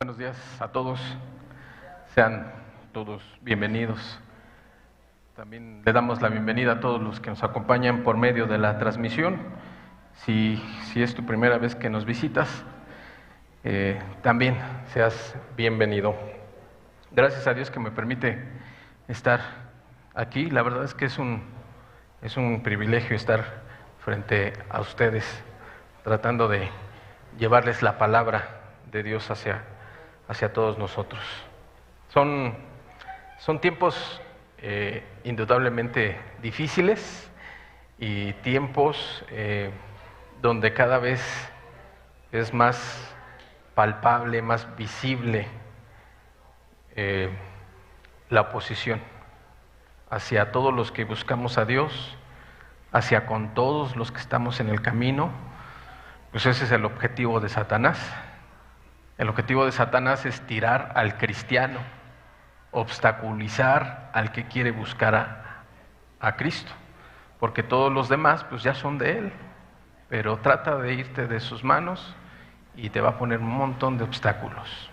Buenos días a todos, sean todos bienvenidos. También le damos la bienvenida a todos los que nos acompañan por medio de la transmisión. Si es tu primera vez que nos visitas, también seas bienvenido. Gracias a Dios que me permite estar aquí. La verdad es que es un privilegio estar frente a ustedes, tratando de llevarles la palabra de Dios hacia todos nosotros. Son tiempos indudablemente difíciles y tiempos donde cada vez es más palpable, más visible la oposición hacia todos los que buscamos a Dios, hacia con todos los que estamos en el camino. Pues ese es el objetivo de Satanás. El objetivo de Satanás es tirar al cristiano, obstaculizar al que quiere buscar a Cristo, porque todos los demás pues ya son de Él, pero trata de irte de sus manos y te va a poner un montón de obstáculos.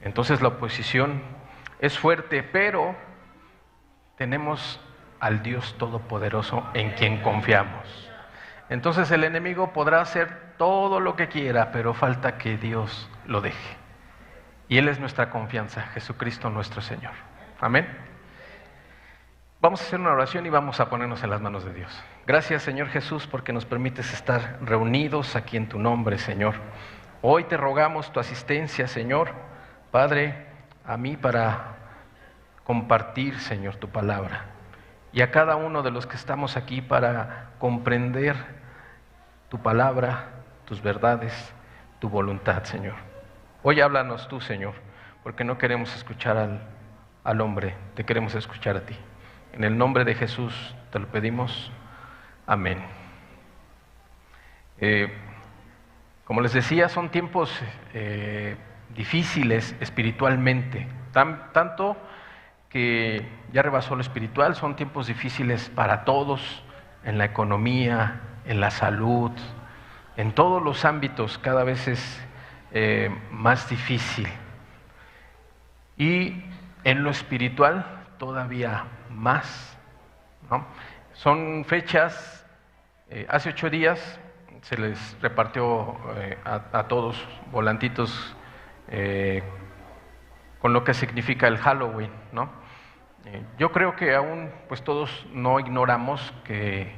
Entonces la oposición es fuerte, pero tenemos al Dios Todopoderoso en quien confiamos. Entonces el enemigo podrá hacer todo lo que quiera, pero falta que Dios lo deje. Y Él es nuestra confianza, Jesucristo nuestro Señor. Amén. Vamos a hacer una oración y vamos a ponernos en las manos de Dios. Gracias, Señor Jesús, porque nos permites estar reunidos aquí en tu nombre, Señor. Hoy te rogamos tu asistencia, Señor, Padre, a mí para compartir, Señor, tu palabra. Y a cada uno de los que estamos aquí para comprender tu palabra, tus verdades, tu voluntad, Señor. Hoy háblanos tú, Señor, porque no queremos escuchar al hombre, te queremos escuchar a ti. En el nombre de Jesús te lo pedimos. Amén. Como les decía, son tiempos difíciles espiritualmente, tanto que ya rebasó lo espiritual. Son tiempos difíciles para todos, en la economía, en la salud, en todos los ámbitos cada vez es más difícil. Y en lo espiritual todavía más, ¿no? Son fechas, hace 8 días se les repartió a todos volantitos con lo que significa el Halloween, ¿no? Yo creo que aún pues todos no ignoramos que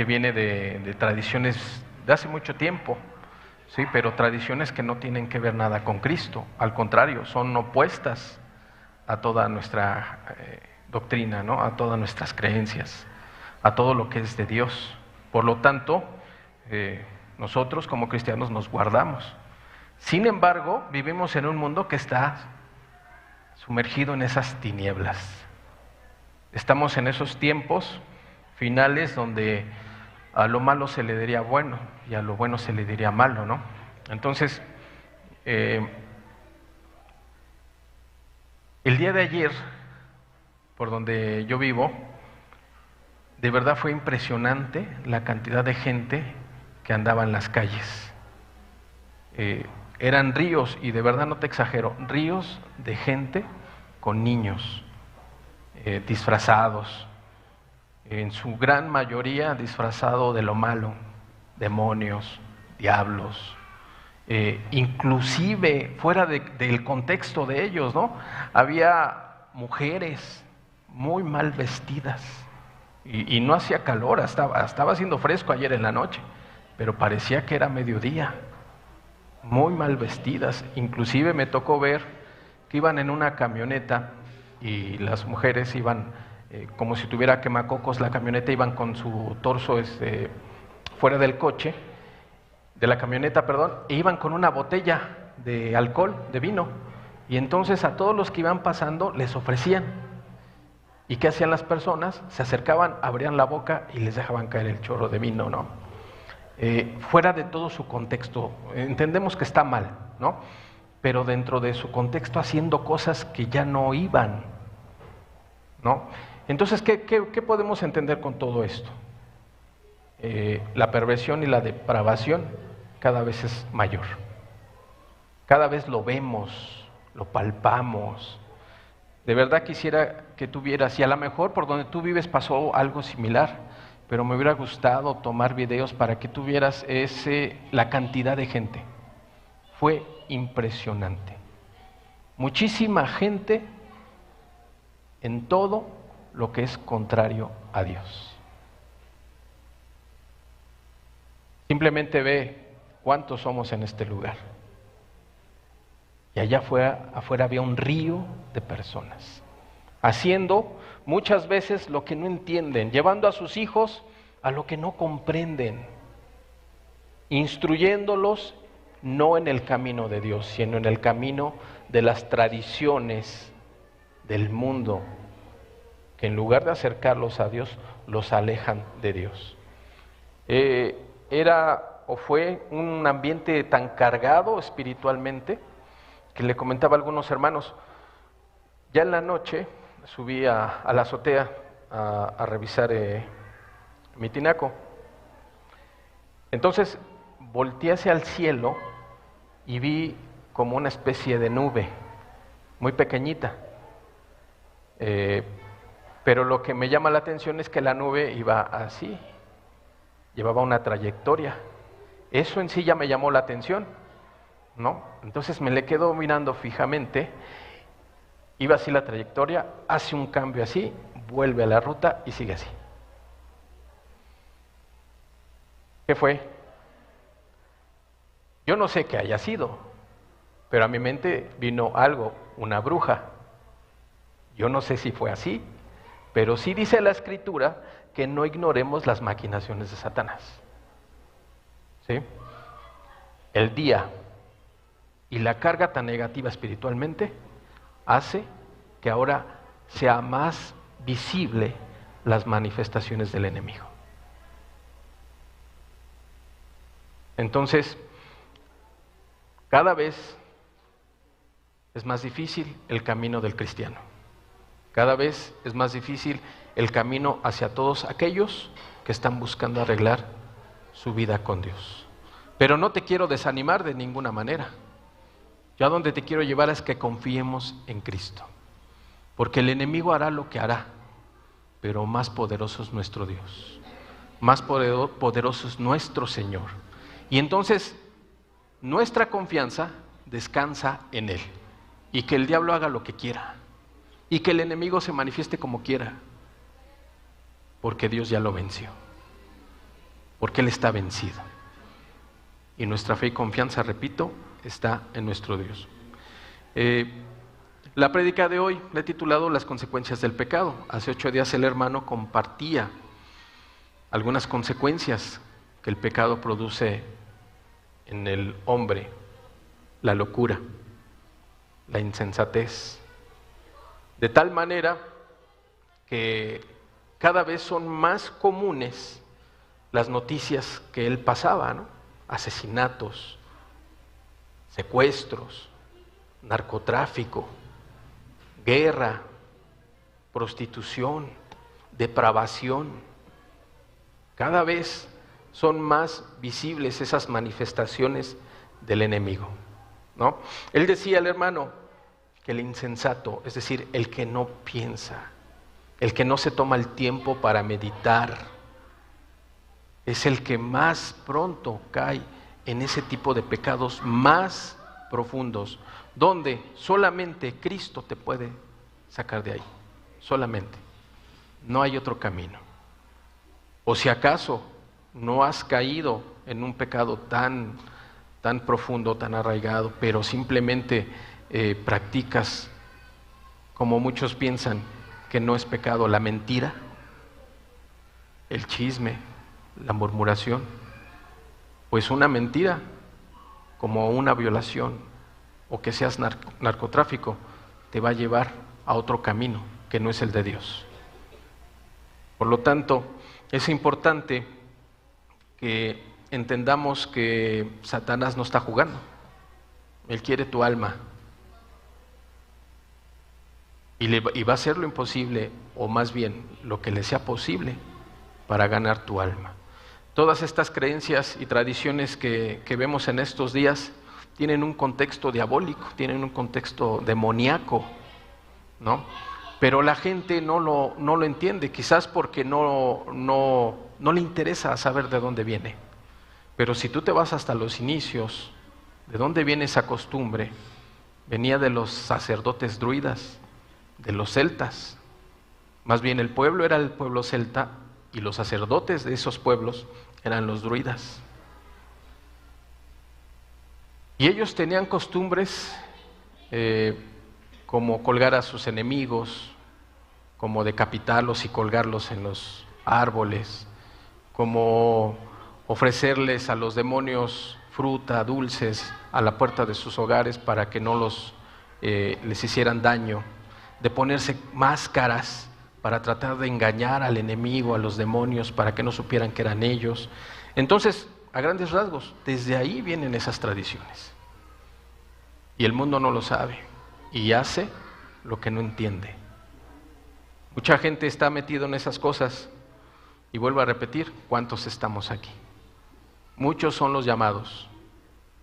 viene de tradiciones de hace mucho tiempo, sí, pero tradiciones que no tienen que ver nada con Cristo, al contrario, son opuestas a toda nuestra doctrina, ¿no? A todas nuestras creencias, a todo lo que es de Dios. Por lo tanto, nosotros como cristianos nos guardamos. Sin embargo, vivimos en un mundo que está sumergido en esas tinieblas. Estamos en esos tiempos finales donde a lo malo se le diría bueno y a lo bueno se le diría malo, ¿no? Entonces, el día de ayer, por donde yo vivo, de verdad fue impresionante la cantidad de gente que andaba en las calles. Eran ríos, y de verdad no te exagero, ríos de gente con niños disfrazados, en su gran mayoría disfrazado de lo malo, demonios, diablos, inclusive fuera del contexto de ellos, ¿no? Había mujeres muy mal vestidas y no hacía calor, estaba haciendo fresco ayer en la noche, pero parecía que era mediodía, muy mal vestidas. Inclusive me tocó ver que iban en una camioneta y las mujeres iban como si tuviera quemacocos la camioneta, iban con su torso fuera del coche, de la camioneta, perdón, e iban con una botella de alcohol, de vino, y entonces a todos los que iban pasando les ofrecían. ¿Y qué hacían las personas? Se acercaban, abrían la boca y les dejaban caer el chorro de vino, ¿no? Fuera de todo su contexto, entendemos que está mal, ¿no? Pero dentro de su contexto haciendo cosas que ya no iban, ¿no? Entonces, ¿qué podemos entender con todo esto? La perversión y la depravación cada vez es mayor. Cada vez lo vemos, lo palpamos. De verdad quisiera que tú vieras, y a lo mejor por donde tú vives pasó algo similar, pero me hubiera gustado tomar videos para que tú vieras la cantidad de gente. Fue impresionante. Muchísima gente en todo lo que es contrario a Dios. Simplemente ve cuántos somos en este lugar. Y allá afuera había un río de personas, haciendo muchas veces lo que no entienden, llevando a sus hijos a lo que no comprenden, instruyéndolos no en el camino de Dios, sino en el camino de las tradiciones del mundo, que en lugar de acercarlos a Dios, los alejan de Dios. Fue un ambiente tan cargado espiritualmente, que le comentaba a algunos hermanos, ya en la noche subí a la azotea a revisar mi tinaco. Entonces volteé hacia el cielo y vi como una especie de nube, muy pequeñita. Pero lo que me llama la atención es que la nube iba así, llevaba una trayectoria. Eso en sí ya me llamó la atención, ¿no? Entonces me le quedo mirando fijamente, iba así la trayectoria, hace un cambio así, vuelve a la ruta y sigue así. ¿Qué fue? Yo no sé qué haya sido, pero a mi mente vino algo, una bruja. Yo no sé si fue así, pero sí dice la Escritura que no ignoremos las maquinaciones de Satanás. ¿Sí? El día y la carga tan negativa espiritualmente hace que ahora sea más visible las manifestaciones del enemigo. Entonces, cada vez es más difícil el camino del cristiano. Cada vez es más difícil el camino hacia todos aquellos que están buscando arreglar su vida con Dios. Pero no te quiero desanimar de ninguna manera. Yo a donde te quiero llevar es que confiemos en Cristo. Porque el enemigo hará lo que hará, pero más poderoso es nuestro Dios. Más poderoso es nuestro Señor. Y entonces nuestra confianza descansa en Él. Y que el diablo haga lo que quiera. Y que el enemigo se manifieste como quiera. Porque Dios ya lo venció. Porque Él está vencido. Y nuestra fe y confianza, repito, está en nuestro Dios. La prédica de hoy la he titulado Las consecuencias del pecado. Hace 8 días el hermano compartía algunas consecuencias que el pecado produce en el hombre: la locura, la insensatez, de tal manera que cada vez son más comunes las noticias que él pasaba, ¿no? Asesinatos, secuestros, narcotráfico, guerra, prostitución, depravación. Cada vez son más visibles esas manifestaciones del enemigo, ¿no? Él decía, el hermano, que el insensato, es decir, el que no piensa, el que no se toma el tiempo para meditar, es el que más pronto cae en ese tipo de pecados más profundos, donde solamente Cristo te puede sacar de ahí, solamente. No hay otro camino. O si acaso no has caído en un pecado tan profundo, tan arraigado, pero simplemente practicas, como muchos piensan que no es pecado, la mentira, el chisme, la murmuración, pues una mentira, como una violación o que seas narcotráfico, te va a llevar a otro camino que no es el de Dios. Por lo tanto, es importante que entendamos que Satanás no está jugando. Él quiere tu alma. Y va a hacer lo imposible, o más bien lo que le sea posible, para ganar tu alma. Todas estas creencias y tradiciones que vemos en estos días tienen un contexto diabólico, tienen un contexto demoníaco, ¿no? Pero la gente no lo entiende, quizás porque no le interesa saber de dónde viene. Pero si tú te vas hasta los inicios, ¿de dónde viene esa costumbre? Venía de los sacerdotes druidas, de los celtas. Más bien el pueblo era el pueblo celta y los sacerdotes de esos pueblos eran los druidas. Y ellos tenían costumbres como colgar a sus enemigos, como decapitarlos y colgarlos en los árboles, como ofrecerles a los demonios fruta, dulces, a la puerta de sus hogares para que no les hicieran daño, de ponerse máscaras para tratar de engañar al enemigo, a los demonios, para que no supieran que eran ellos. Entonces, a grandes rasgos, desde ahí vienen esas tradiciones. Y el mundo no lo sabe y hace lo que no entiende. Mucha gente está metido en esas cosas y vuelvo a repetir, ¿cuántos estamos aquí? Muchos son los llamados,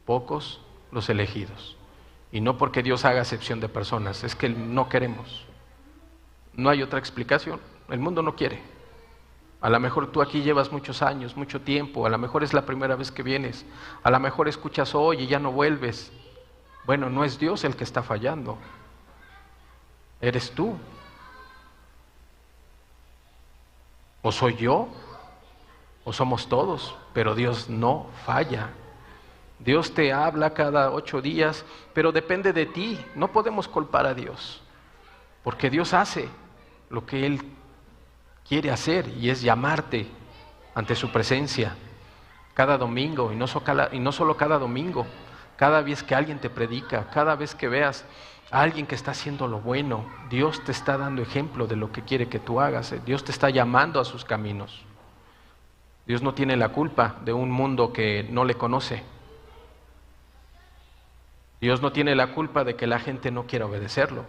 pocos los elegidos. Y no porque Dios haga excepción de personas, es que no queremos. No hay otra explicación, el mundo no quiere. A lo mejor tú aquí llevas muchos años, mucho tiempo, a lo mejor es la primera vez que vienes, a lo mejor escuchas hoy y ya no vuelves. Bueno, no es Dios el que está fallando, eres tú. O soy yo, o somos todos, pero Dios no falla. Dios te habla cada 8 días, pero depende de ti. No podemos culpar a Dios, porque Dios hace lo que Él quiere hacer y es llamarte ante su presencia cada domingo, y no solo cada domingo, cada vez que alguien te predica, cada vez que veas a alguien que está haciendo lo bueno, Dios te está dando ejemplo de lo que quiere que tú hagas. Dios te está llamando a sus caminos. Dios no tiene la culpa de un mundo que no le conoce. Dios no tiene la culpa de que la gente no quiera obedecerlo.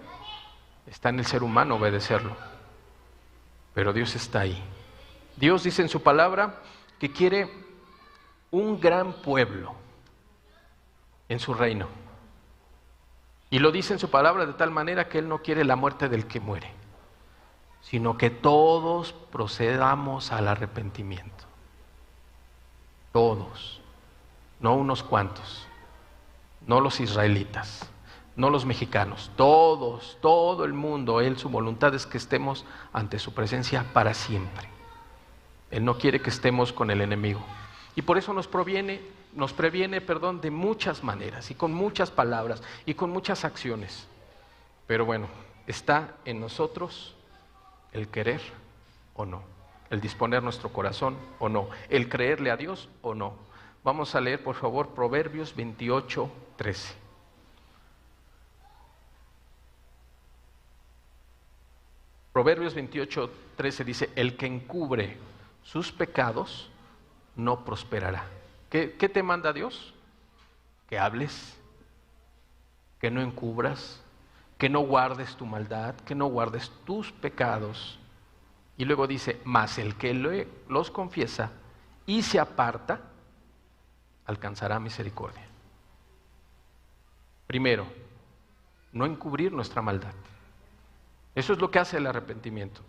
Está en el ser humano obedecerlo. Pero Dios está ahí. Dios dice en su palabra que quiere un gran pueblo en su reino. Y lo dice en su palabra de tal manera que Él no quiere la muerte del que muere, sino que todos procedamos al arrepentimiento. Todos, no unos cuantos, no los israelitas, no los mexicanos, todos, todo el mundo. Él, su voluntad es que estemos ante su presencia para siempre. Él no quiere que estemos con el enemigo. Y por eso nos previene, de muchas maneras y con muchas palabras y con muchas acciones. Pero bueno, está en nosotros el querer o no, el disponer nuestro corazón o no, el creerle a Dios o no. Vamos a leer, por favor, Proverbios 28:13. Proverbios 28:13 dice: el que encubre sus pecados no prosperará. ¿Qué te manda Dios? Que hables, que no encubras, que no guardes tu maldad, que no guardes tus pecados. Y luego dice: mas el que los confiesa y se aparta, alcanzará misericordia. Primero, no encubrir nuestra maldad. Eso es lo que hace el arrepentimiento.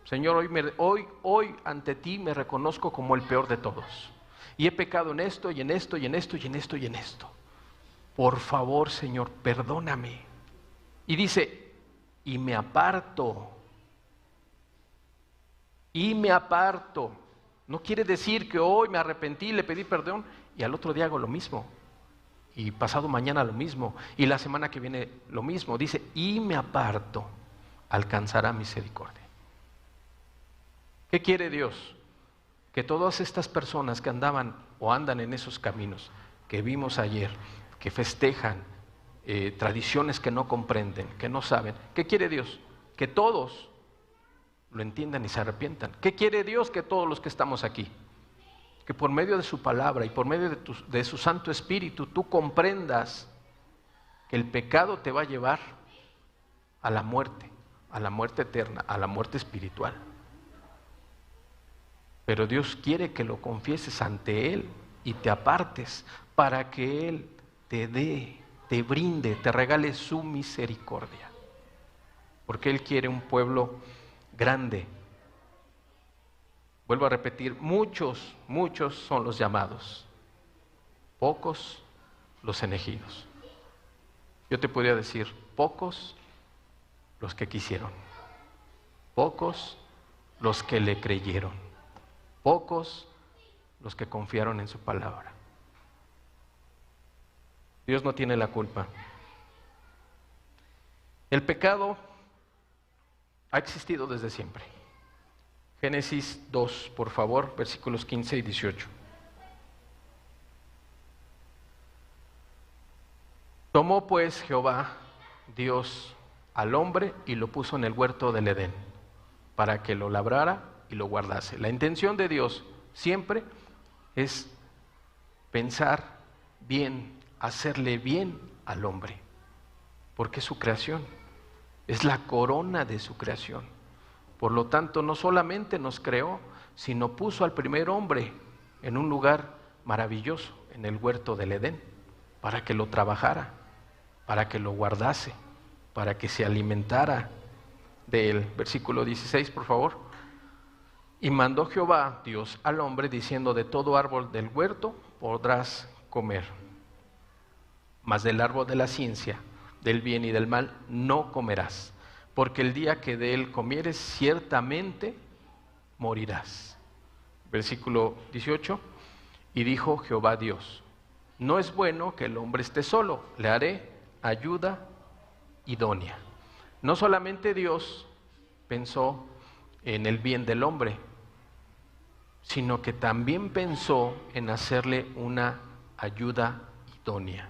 Señor, hoy ante ti me reconozco como el peor de todos. Y he pecado en esto, y en esto, y en esto, y en esto, y en esto. Por favor, Señor, perdóname. Y dice: y me aparto. Y me aparto. No quiere decir que hoy me arrepentí, le pedí perdón, y al otro día hago lo mismo. Y pasado mañana lo mismo. Y la semana que viene lo mismo. Dice: y me aparto, alcanzará misericordia. ¿Qué quiere Dios? Que todas estas personas que andaban o andan en esos caminos que vimos ayer, que festejan tradiciones que no comprenden, que no saben, ¿qué quiere Dios? Que todos lo entiendan y se arrepientan. ¿Qué quiere Dios? Que todos los que estamos aquí, que por medio de su palabra y por medio de su Santo Espíritu, tú comprendas que el pecado te va a llevar a la muerte eterna, a la muerte espiritual. Pero Dios quiere que lo confieses ante Él y te apartes para que Él te dé, te brinde, te regale su misericordia. Porque Él quiere un pueblo grande. Vuelvo a repetir, muchos son los llamados, pocos los elegidos. Yo te podría decir, pocos los que quisieron, pocos los que le creyeron, pocos los que confiaron en su palabra. Dios no tiene la culpa. El pecado ha existido desde siempre. Génesis 2, por favor, versículos 15 y 18. Tomó pues Jehová, Dios, al hombre y lo puso en el huerto del Edén, para que lo labrara y lo guardase. La intención de Dios siempre es pensar bien, hacerle bien al hombre, porque es su creación, es la corona de su creación. Por lo tanto, no solamente nos creó, sino puso al primer hombre en un lugar maravilloso, en el huerto del Edén, para que lo trabajara, para que lo guardase, para que se alimentara de él. Versículo 16, por favor. Y mandó Jehová, Dios, al hombre, diciendo: de todo árbol del huerto podrás comer, mas del árbol de la ciencia, del bien y del mal, no comerás, porque el día que de él comieres, ciertamente morirás. Versículo 18. Y dijo Jehová Dios: no es bueno que el hombre esté solo, le haré ayuda idónea. No solamente Dios pensó en el bien del hombre, sino que también pensó en hacerle una ayuda idónea.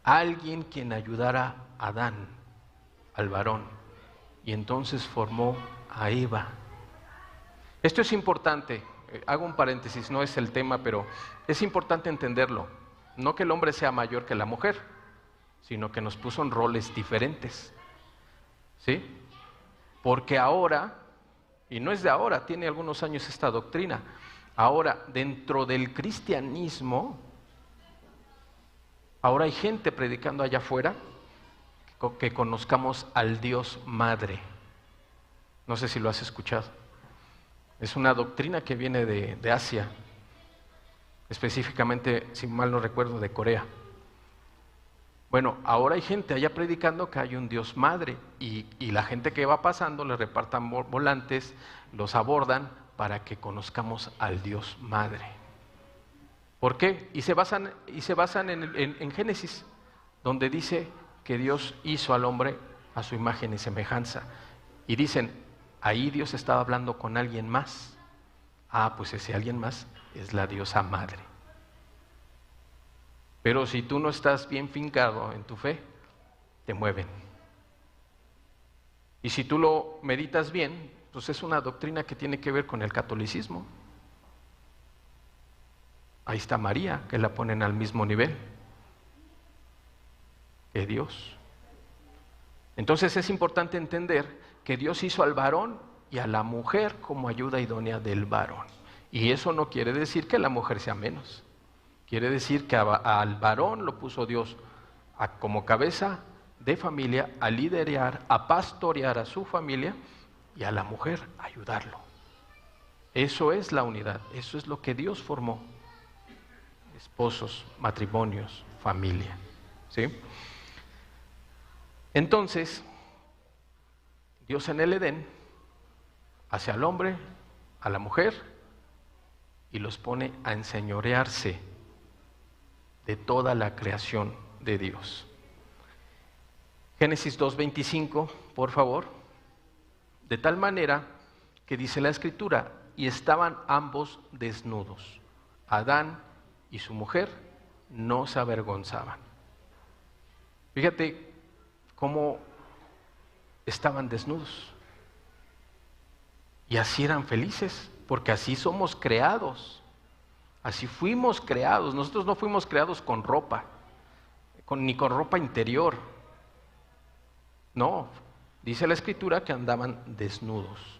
Alguien quien ayudara a Adán, al varón, y entonces formó a Eva. Esto es importante, hago un paréntesis, no es el tema, pero es importante entenderlo. No que el hombre sea mayor que la mujer, sino que nos puso en roles diferentes. ¿Sí? Porque ahora, y no es de ahora, tiene algunos años esta doctrina, ahora dentro del cristianismo, ahora hay gente predicando allá afuera que conozcamos al Dios Madre. No sé si lo has escuchado. Es una doctrina que viene de Asia, específicamente, si mal no recuerdo, de Corea. Bueno, ahora hay gente allá predicando que hay un Dios Madre y la gente que va pasando le repartan volantes, los abordan para que conozcamos al Dios Madre. ¿Por qué? Y se basan en Génesis, donde dice que Dios hizo al hombre a su imagen y semejanza. Y dicen, ahí Dios estaba hablando con alguien más. Ah, pues ese alguien más es la diosa madre. Pero si tú no estás bien fincado en tu fe, te mueven. Y si tú lo meditas bien, pues es una doctrina que tiene que ver con el catolicismo. Ahí está María, que la ponen al mismo nivel que Dios. Entonces es importante entender que Dios hizo al varón y a la mujer como ayuda idónea del varón. Y eso no quiere decir que la mujer sea menos. Quiere decir que al varón lo puso Dios como cabeza de familia, a liderar, a pastorear a su familia, y a la mujer a ayudarlo. Eso es la unidad, eso es lo que Dios formó. Esposos, matrimonios, familia. ¿Sí? Entonces, Dios en el Edén hace al hombre, a la mujer, y los pone a enseñorearse de toda la creación de Dios. Génesis 2:25, por favor. De tal manera que dice la Escritura, y estaban ambos desnudos. Adán y su mujer no se avergonzaban. Fíjate cómo estaban desnudos. Y así eran felices, porque así somos creados. Así fuimos creados. Nosotros no fuimos creados con ropa, ni con ropa interior. No, dice la Escritura que andaban desnudos,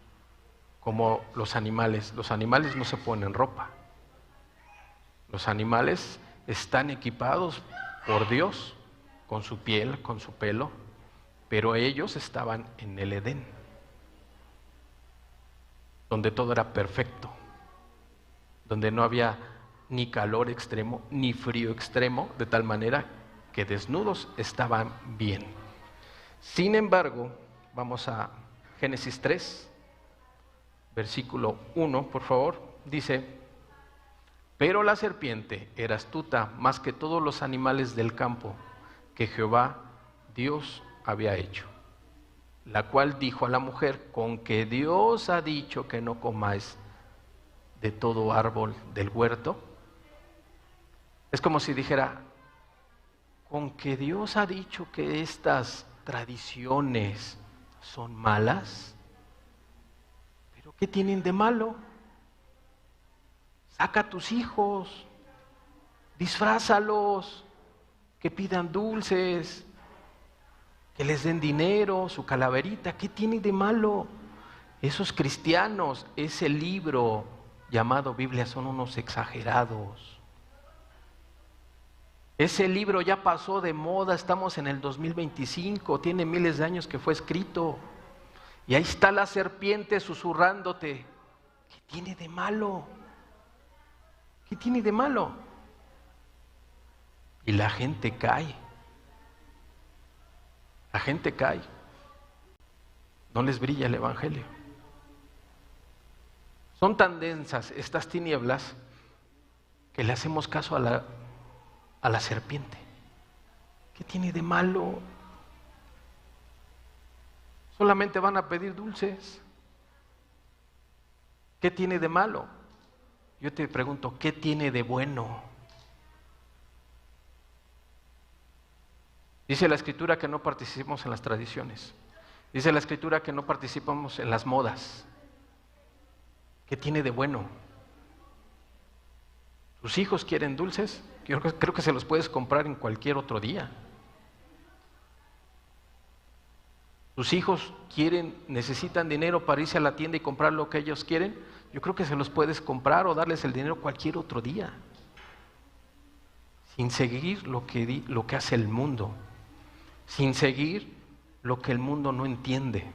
como los animales. Los animales no se ponen ropa. Los animales están equipados por Dios, con su piel, con su pelo, pero ellos estaban en el Edén, donde todo era perfecto, donde no había ni calor extremo, ni frío extremo, de tal manera que desnudos estaban bien. Sin embargo, vamos a Génesis 3, versículo 1, por favor, dice: pero la serpiente era astuta más que todos los animales del campo que Jehová Dios había hecho, la cual dijo a la mujer: con que Dios ha dicho que no comáis de todo árbol del huerto. Es como si dijera: con que Dios ha dicho que estas tradiciones son malas, pero ¿qué tienen de malo? Saca a tus hijos, disfrázalos, que pidan dulces, que les den dinero, su calaverita. ¿Qué tiene de malo? Esos cristianos, ese libro llamado Biblia, son unos exagerados. Ese libro ya pasó de moda, estamos en el 2025, tiene miles de años que fue escrito. Y ahí está la serpiente susurrándote. ¿Qué tiene de malo? ¿Qué tiene de malo? Y la gente cae. La gente cae. No les brilla el evangelio. Son tan densas estas tinieblas que le hacemos caso a la serpiente. ¿Qué tiene de malo? Solamente van a pedir dulces. ¿Qué tiene de malo? Yo te pregunto, ¿qué tiene de bueno? Dice la Escritura que no participemos en las tradiciones. Dice la Escritura que no participamos en las modas. ¿Qué tiene de bueno? ¿Tus hijos quieren dulces? Yo creo que se los puedes comprar en cualquier otro día. ¿Tus hijos necesitan dinero para irse a la tienda y comprar lo que ellos quieren? Yo creo que se los puedes comprar o darles el dinero cualquier otro día, sin seguir lo que hace el mundo, sin seguir lo que el mundo no entiende.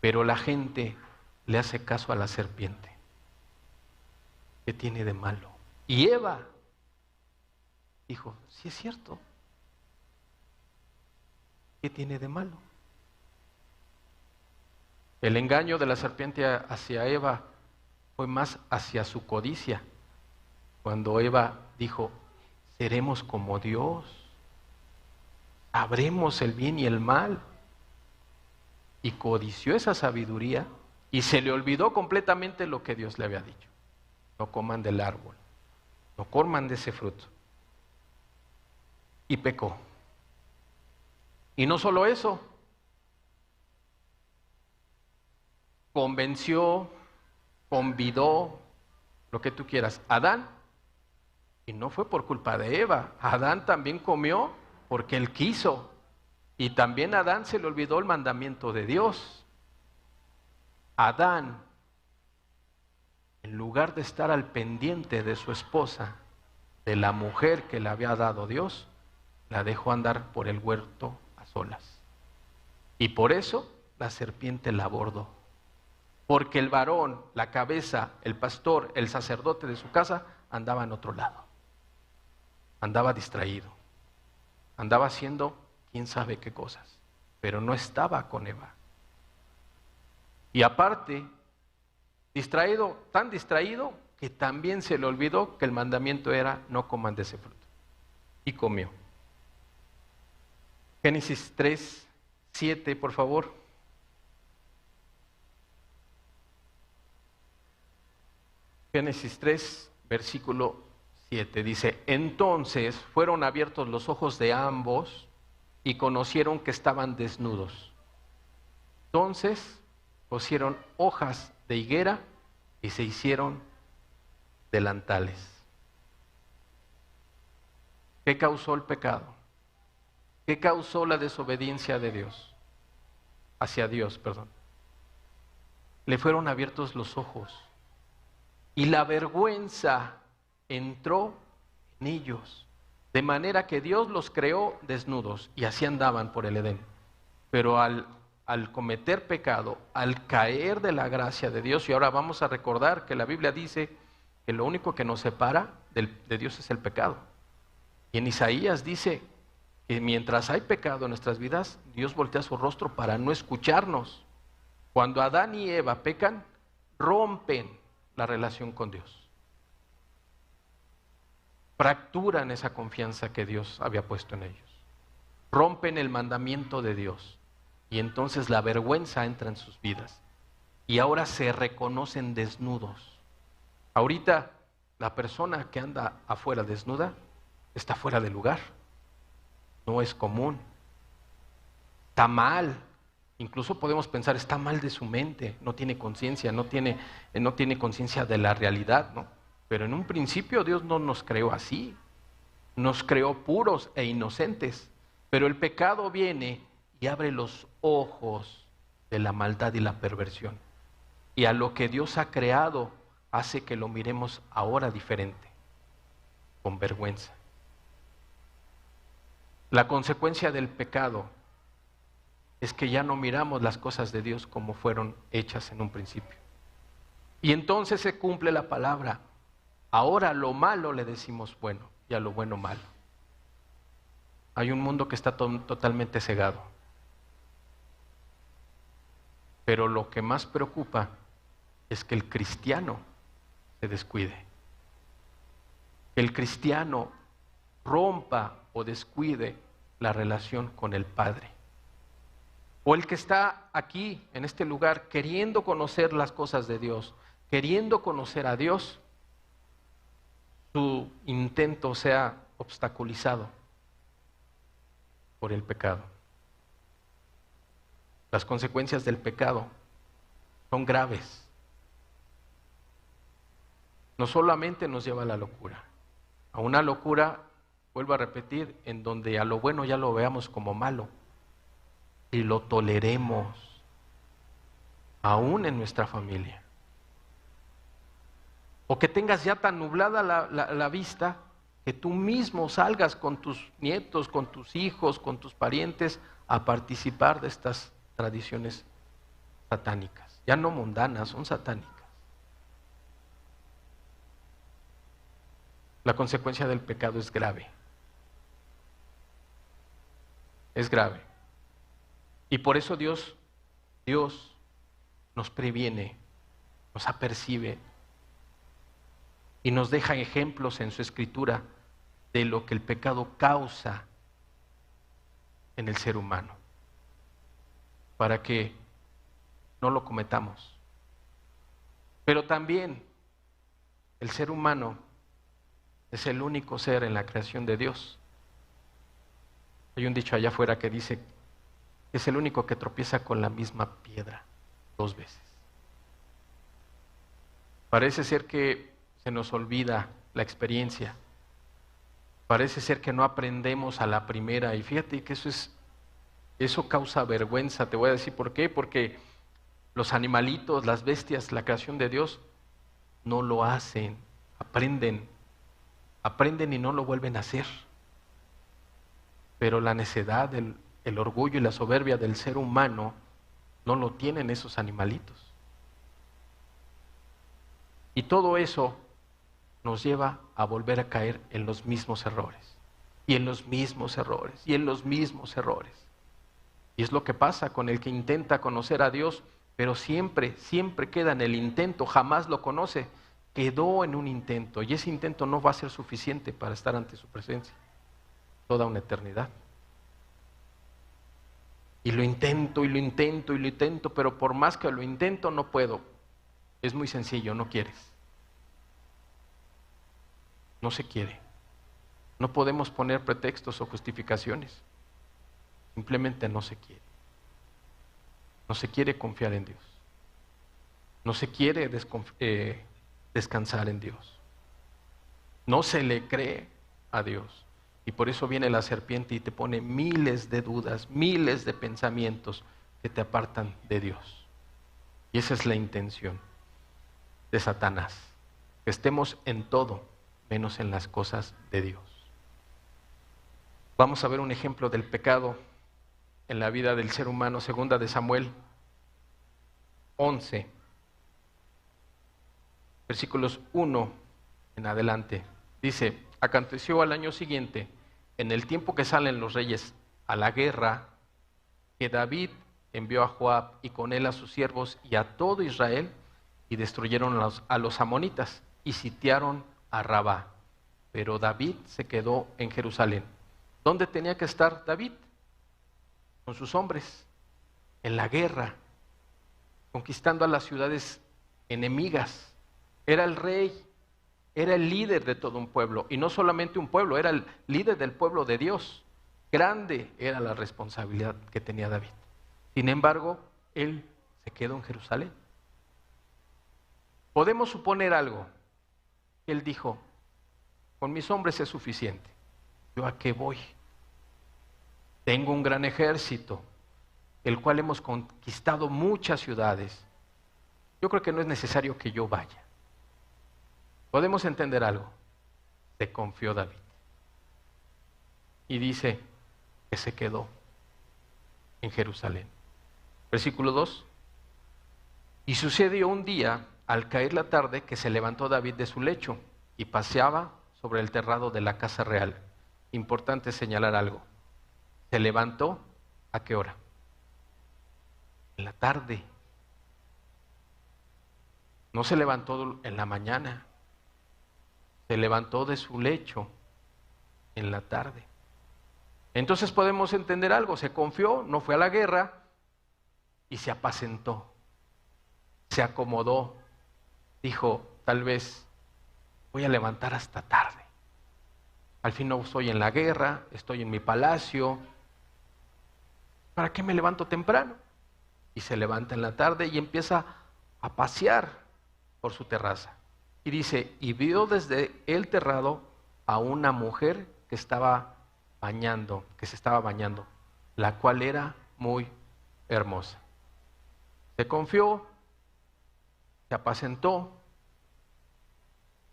Pero la gente le hace caso a la serpiente. ¿Qué tiene de malo? Y Eva dijo: sí es cierto. ¿Qué tiene de malo? El engaño de la serpiente hacia Eva fue más hacia su codicia. Cuando Eva dijo: seremos como Dios, sabremos el bien y el mal. Y codició esa sabiduría y se le olvidó completamente lo que Dios le había dicho. No coman del árbol, no coman de ese fruto. Y pecó. Y no solo eso, convenció, convidó, lo que tú quieras, a Adán. Y no fue por culpa de Eva. Adán también comió porque él quiso. Y también a Adán se le olvidó el mandamiento de Dios. Adán, en lugar de estar al pendiente de su esposa, de la mujer que le había dado Dios, la dejó andar por el huerto a solas. Y por eso la serpiente la abordó. Porque el varón, la cabeza, el pastor, el sacerdote de su casa, andaba en otro lado. Andaba distraído. Andaba haciendo quién sabe qué cosas. Pero no estaba con Eva. Y aparte, distraído, tan distraído, que también se le olvidó que el mandamiento era: no coman de ese fruto. Y comió. Génesis 3, 7, por favor. Génesis 3, versículo 7, dice: entonces fueron abiertos los ojos de ambos y conocieron que estaban desnudos. Entonces cosieron hojas de higuera y se hicieron delantales. ¿Qué causó el pecado? ¿Qué causó la desobediencia de Dios? Hacia Dios, perdón. Le fueron abiertos los ojos y la vergüenza entró en ellos. De manera que Dios los creó desnudos y así andaban por el Edén. Pero al cometer pecado, al caer de la gracia de Dios, y ahora vamos a recordar que la Biblia dice que lo único que nos separa de Dios es el pecado. Y en Isaías dice que mientras hay pecado en nuestras vidas, Dios voltea su rostro para no escucharnos. Cuando Adán y Eva pecan, rompen la relación con Dios. Fracturan esa confianza que Dios había puesto en ellos. Rompen el mandamiento de Dios. Y entonces la vergüenza entra en sus vidas. Y ahora se reconocen desnudos. Ahorita la persona que anda afuera desnuda está fuera de lugar. No es común. Está mal. Incluso podemos pensar, está mal de su mente, no tiene conciencia, no tiene conciencia de la realidad, ¿no? Pero en un principio Dios no nos creó así. Nos creó puros e inocentes. Pero el pecado viene y abre los ojos de la maldad y la perversión. Y a lo que Dios ha creado hace que lo miremos ahora diferente, con vergüenza. La consecuencia del pecado es que ya no miramos las cosas de Dios como fueron hechas en un principio. Y entonces se cumple la palabra. Ahora a lo malo le decimos bueno y a lo bueno malo. Hay un mundo que está totalmente cegado. Pero lo que más preocupa es que el cristiano se descuide. Que el cristiano rompa o descuide la relación con el Padre. O el que está aquí, en este lugar, queriendo conocer las cosas de Dios, queriendo conocer a Dios, su intento sea obstaculizado por el pecado. Las consecuencias del pecado son graves. No solamente nos lleva a la locura, a una locura, vuelvo a repetir, en donde a lo bueno ya lo veamos como malo y lo toleremos, aún en nuestra familia. O que tengas ya tan nublada la vista que tú mismo salgas con tus nietos, con tus hijos, con tus parientes a participar de estas tradiciones satánicas. Ya no mundanas, son satánicas. La consecuencia del pecado es grave. Es grave. Y por eso Dios nos previene, nos apercibe y nos deja ejemplos en su escritura de lo que el pecado causa en el ser humano, para que no lo cometamos. Pero también el ser humano es el único ser en la creación de Dios. Hay un dicho allá afuera que dice que es el único que tropieza con la misma piedra 2 veces. Parece ser que se nos olvida la experiencia. Parece ser que no aprendemos a la primera. Y fíjate que eso causa vergüenza. Te voy a decir por qué. Porque los animalitos, las bestias, la creación de Dios, no lo hacen. Aprenden y no lo vuelven a hacer. Pero la necedad, el orgullo y la soberbia del ser humano no lo tienen esos animalitos. Y todo eso nos lleva a volver a caer en los mismos errores, y en los mismos errores, y en los mismos errores. Y es lo que pasa con el que intenta conocer a Dios, pero siempre queda en el intento, jamás lo conoce. Quedó en un intento, y ese intento no va a ser suficiente para estar ante su presencia toda una eternidad. Y lo intento, y lo intento, y lo intento, pero por más que lo intento no puedo. Es muy sencillo, no quieres. No se quiere. No podemos poner pretextos o justificaciones. Simplemente no se quiere. No se quiere confiar en Dios. No se quiere descansar en Dios. No se le cree a Dios. Y por eso viene la serpiente y te pone miles de dudas, miles de pensamientos que te apartan de Dios. Y esa es la intención de Satanás. Que estemos en todo menos en las cosas de Dios. Vamos a ver un ejemplo del pecado en la vida del ser humano, segunda de Samuel 11, versículos 1 en adelante. Dice: aconteció al año siguiente, en el tiempo que salen los reyes a la guerra, que David envió a Joab y con él a sus siervos y a todo Israel, y destruyeron a los amonitas y sitiaron a Rabá. Pero David se quedó en Jerusalén. ¿Dónde tenía que estar David? Con sus hombres, en la guerra, conquistando a las ciudades enemigas. Era el rey, era el líder de todo un pueblo, y no solamente un pueblo, era el líder del pueblo de Dios. Grande era la responsabilidad que tenía David. Sin embargo, él se quedó en Jerusalén. Podemos suponer algo. Él dijo: con mis hombres es suficiente. ¿Yo a qué voy? Tengo un gran ejército, el cual hemos conquistado muchas ciudades. Yo creo que no es necesario que yo vaya. Podemos entender algo. Se confió David. Y dice que se quedó en Jerusalén. Versículo 2. Y sucedió un día, al caer la tarde, que se levantó David de su lecho y paseaba sobre el terrado de la casa real. Importante señalar algo. Se levantó, ¿a qué hora? En la tarde. No se levantó en la mañana. Se levantó de su lecho en la tarde. Entonces podemos entender algo. Se confió, no fue a la guerra y se apacentó. Se acomodó. Dijo: tal vez voy a levantar hasta tarde. Al fin no estoy en la guerra, estoy en mi palacio. ¿Para qué me levanto temprano? Y se levanta en la tarde y empieza a pasear por su terraza. Y dice: y vio desde el terrado a una mujer que se estaba bañando, la cual era muy hermosa. Se confió, se apacentó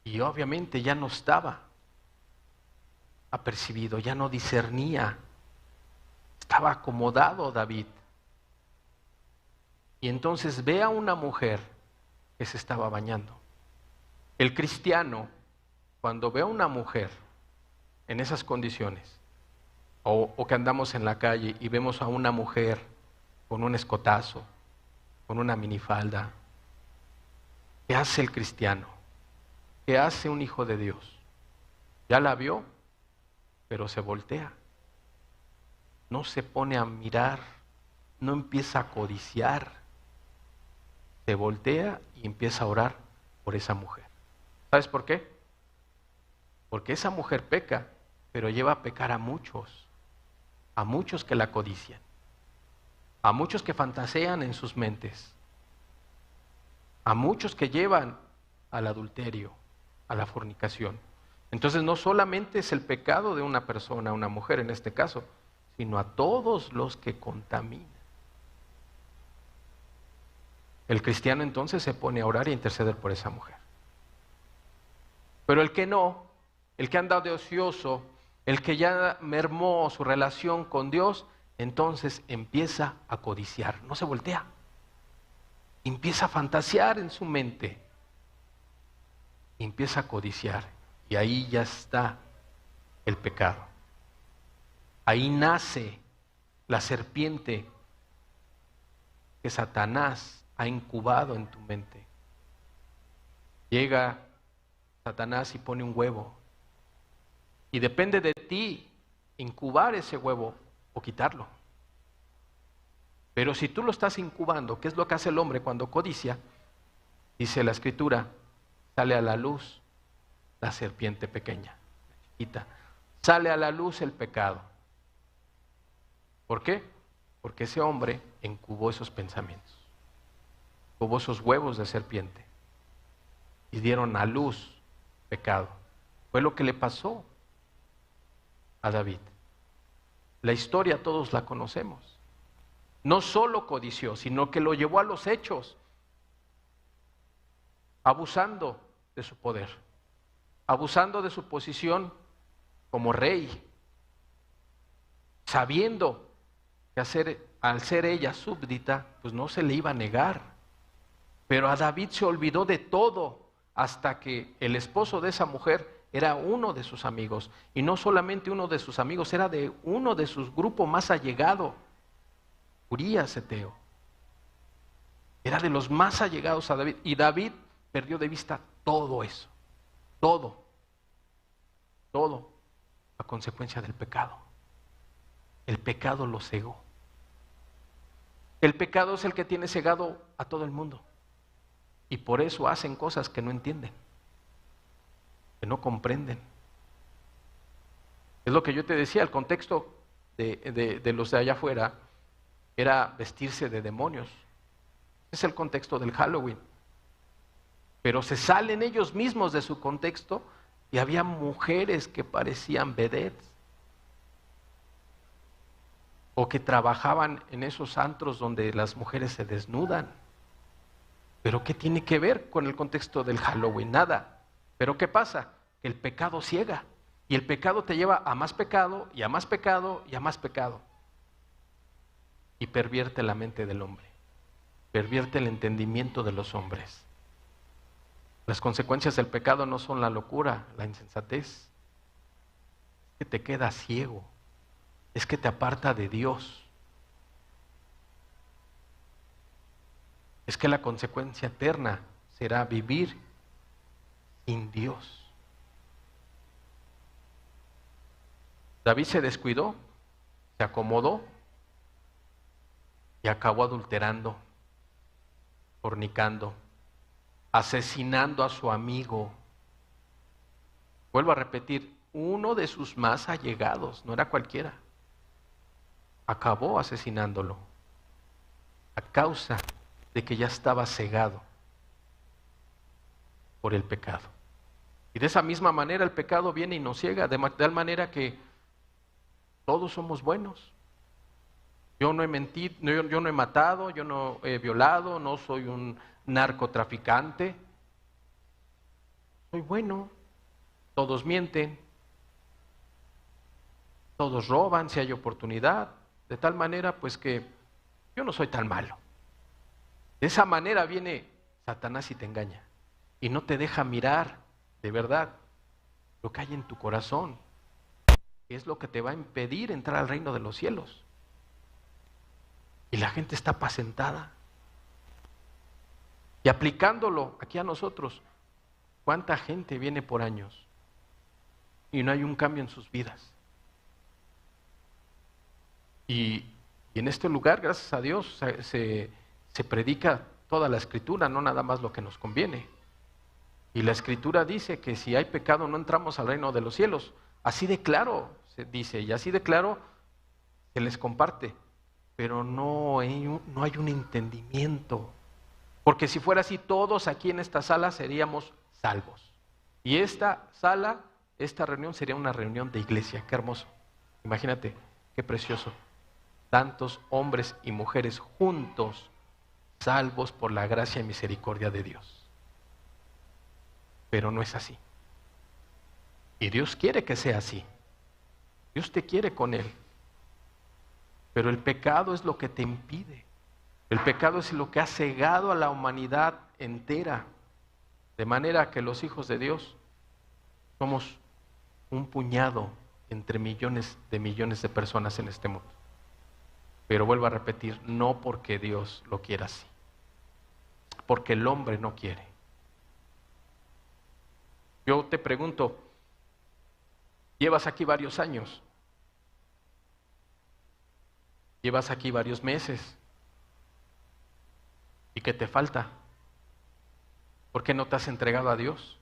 y obviamente ya no estaba apercibido, ya no discernía. Estaba acomodado David. Y entonces ve a una mujer que se estaba bañando. El cristiano, cuando ve a una mujer en esas condiciones, o que andamos en la calle y vemos a una mujer con un escotazo, con una minifalda, ¿qué hace el cristiano? ¿Qué hace un hijo de Dios? Ya la vio, pero se voltea. No se pone a mirar, no empieza a codiciar. Se voltea y empieza a orar por esa mujer. ¿Sabes por qué? Porque esa mujer peca, pero lleva a pecar a muchos que la codician, a muchos que fantasean en sus mentes, a muchos que llevan al adulterio, a la fornicación. Entonces no solamente es el pecado de una persona, una mujer en este caso, sino a todos los que contaminan. El cristiano entonces se pone a orar e interceder por esa mujer. Pero el que no, el que anda de ocioso, el que ya mermó su relación con Dios, entonces empieza a codiciar, no se voltea. Empieza a fantasear en su mente. Empieza a codiciar. Y ahí ya está el pecado. Ahí nace la serpiente que Satanás ha incubado en tu mente. Llega Satanás y pone un huevo. Y depende de ti incubar ese huevo o quitarlo. Pero si tú lo estás incubando, ¿qué es lo que hace el hombre cuando codicia? Dice la Escritura, sale a la luz la serpiente pequeña, chiquita. Sale a la luz el pecado. ¿Por qué? Porque ese hombre incubó esos pensamientos, incubó esos huevos de serpiente y dieron a luz pecado. Fue lo que le pasó a David. La historia todos la conocemos. No solo codició, sino que lo llevó a los hechos, abusando de su poder. abusando de su posición como rey, sabiendo que al ser ella súbdita, pues no se le iba a negar. Pero a David se olvidó de todo hasta que el esposo de esa mujer era uno de sus amigos. Y no solamente uno de sus amigos, era de uno de sus grupos más allegado, Urías Eteo. Era de los más allegados a David. Y David perdió de vista todo eso. Todo a consecuencia del pecado. El pecado lo cegó. El pecado es el que tiene cegado a todo el mundo. Y por eso hacen cosas que no entienden, que no comprenden. Es lo que yo te decía, el contexto de los de allá afuera era vestirse de demonios. Es el contexto del Halloween. Pero se salen ellos mismos de su contexto y había mujeres que parecían vedettes o que trabajaban en esos antros donde las mujeres se desnudan. ¿Pero qué tiene que ver con el contexto del Halloween? Nada. ¿Pero qué pasa? Que el pecado ciega. Y el pecado te lleva a más pecado, y a más pecado, y a más pecado. Y pervierte la mente del hombre. Pervierte el entendimiento de los hombres. Las consecuencias del pecado no son la locura, la insensatez. Es que te quedas ciego. Es que te aparta de Dios. Es que la consecuencia eterna será vivir sin Dios. David se descuidó, se acomodó y acabó adulterando, fornicando, asesinando a su amigo. Vuelvo a repetir, uno de sus más allegados, no era cualquiera. Acabó asesinándolo a causa de que ya estaba cegado por el pecado. Y de esa misma manera el pecado viene y nos ciega, de tal manera que todos somos buenos. Yo no he mentido, yo no he matado, yo no he violado, no soy un narcotraficante. Soy bueno. Todos mienten, todos roban si hay oportunidad, de tal manera pues que yo no soy tan malo. De esa manera viene Satanás y te engaña y no te deja mirar de verdad lo que hay en tu corazón, que es lo que te va a impedir entrar al reino de los cielos. Y la gente está apacentada. Y aplicándolo aquí a nosotros, ¿cuánta gente viene por años y no hay un cambio en sus vidas? Y en este lugar, gracias a Dios, se predica toda la Escritura, no nada más lo que nos conviene. Y la Escritura dice que si hay pecado no entramos al reino de los cielos. Así de claro se dice, y así de claro se les comparte. Pero no hay un entendimiento. Porque si fuera así, todos aquí en esta sala seríamos salvos. Y esta sala, esta reunión sería una reunión de iglesia. Qué hermoso. Imagínate, qué precioso. Tantos hombres y mujeres juntos, salvos por la gracia y misericordia de Dios. Pero no es así. Y Dios quiere que sea así. Dios te quiere con Él. Pero el pecado es lo que te impide. El pecado es lo que ha cegado a la humanidad entera. De manera que los hijos de Dios somos un puñado entre millones de personas en este mundo. Pero vuelvo a repetir, no porque Dios lo quiera así. Porque el hombre no quiere. Yo te pregunto, llevas aquí varios años. Llevas aquí varios meses. ¿Y qué te falta? ¿Por qué no te has entregado a Dios?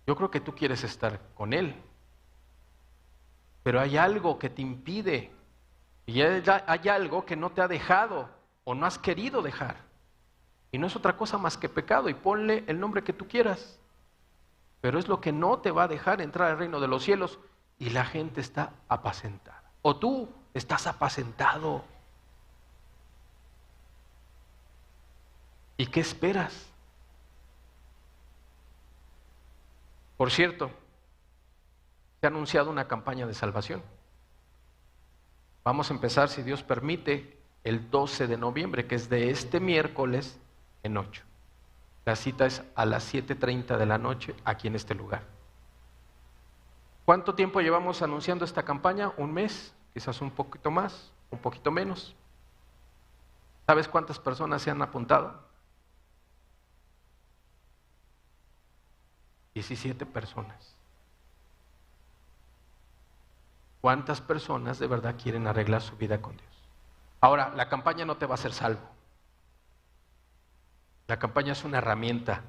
Yo creo que tú quieres estar con Él. Pero hay algo que te impide. Y hay algo que no te ha dejado o no has querido dejar. Y no es otra cosa más que pecado. Y ponle el nombre que tú quieras. Pero es lo que no te va a dejar entrar al reino de los cielos. Y la gente está apacentada. O tú estás apacentado. ¿Y qué esperas? Por cierto, se ha anunciado una campaña de salvación. Vamos a empezar, si Dios permite, el 12 de noviembre, que es de este miércoles en 8. La cita es a las 7:30 de la noche aquí en este lugar. ¿Cuánto tiempo llevamos anunciando esta campaña? ¿Un mes? Quizás un poquito más, un poquito menos. ¿Sabes cuántas personas se han apuntado? 17 personas. ¿Cuántas personas de verdad quieren arreglar su vida con Dios? Ahora, la campaña no te va a hacer salvo. La campaña es una herramienta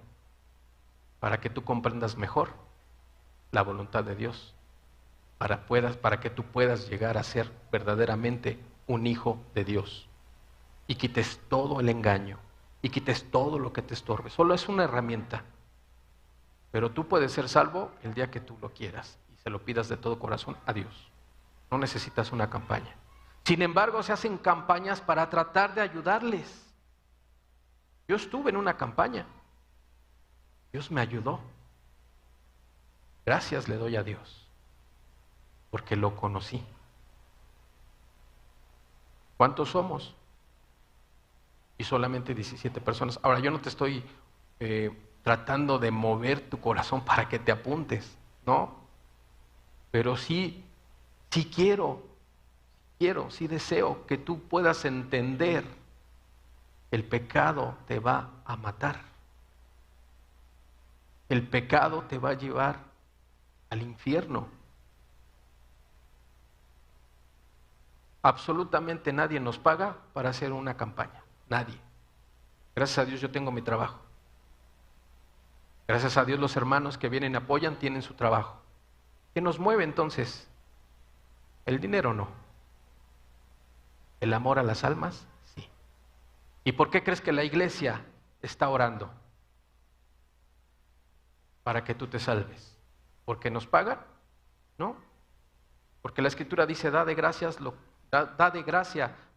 para que tú comprendas mejor la voluntad de Dios, para que tú puedas llegar a ser verdaderamente un hijo de Dios y quites todo el engaño y quites todo lo que te estorbe. Solo es una herramienta, pero tú puedes ser salvo el día que tú lo quieras y se lo pidas de todo corazón a Dios. No necesitas una campaña. Sin embargo, se hacen campañas para tratar de ayudarles. Yo estuve en una campaña. Dios me ayudó. Gracias le doy a Dios, porque lo conocí. ¿Cuántos somos? Y solamente 17 personas. Ahora, yo no te estoy tratando de mover tu corazón para que te apuntes, ¿no? Pero sí sí deseo que tú puedas entender: el pecado te va a matar. El pecado te va a llevar al infierno. Absolutamente nadie nos paga para hacer una campaña. Nadie. Gracias a Dios yo tengo mi trabajo. Gracias a Dios los hermanos que vienen y apoyan tienen su trabajo. ¿Qué nos mueve entonces? El dinero no. ¿El amor a las almas? Sí. ¿Y por qué crees que la iglesia está orando? Para que tú te salves. ¿Porque nos pagan? No. Porque la Escritura dice: da de gracia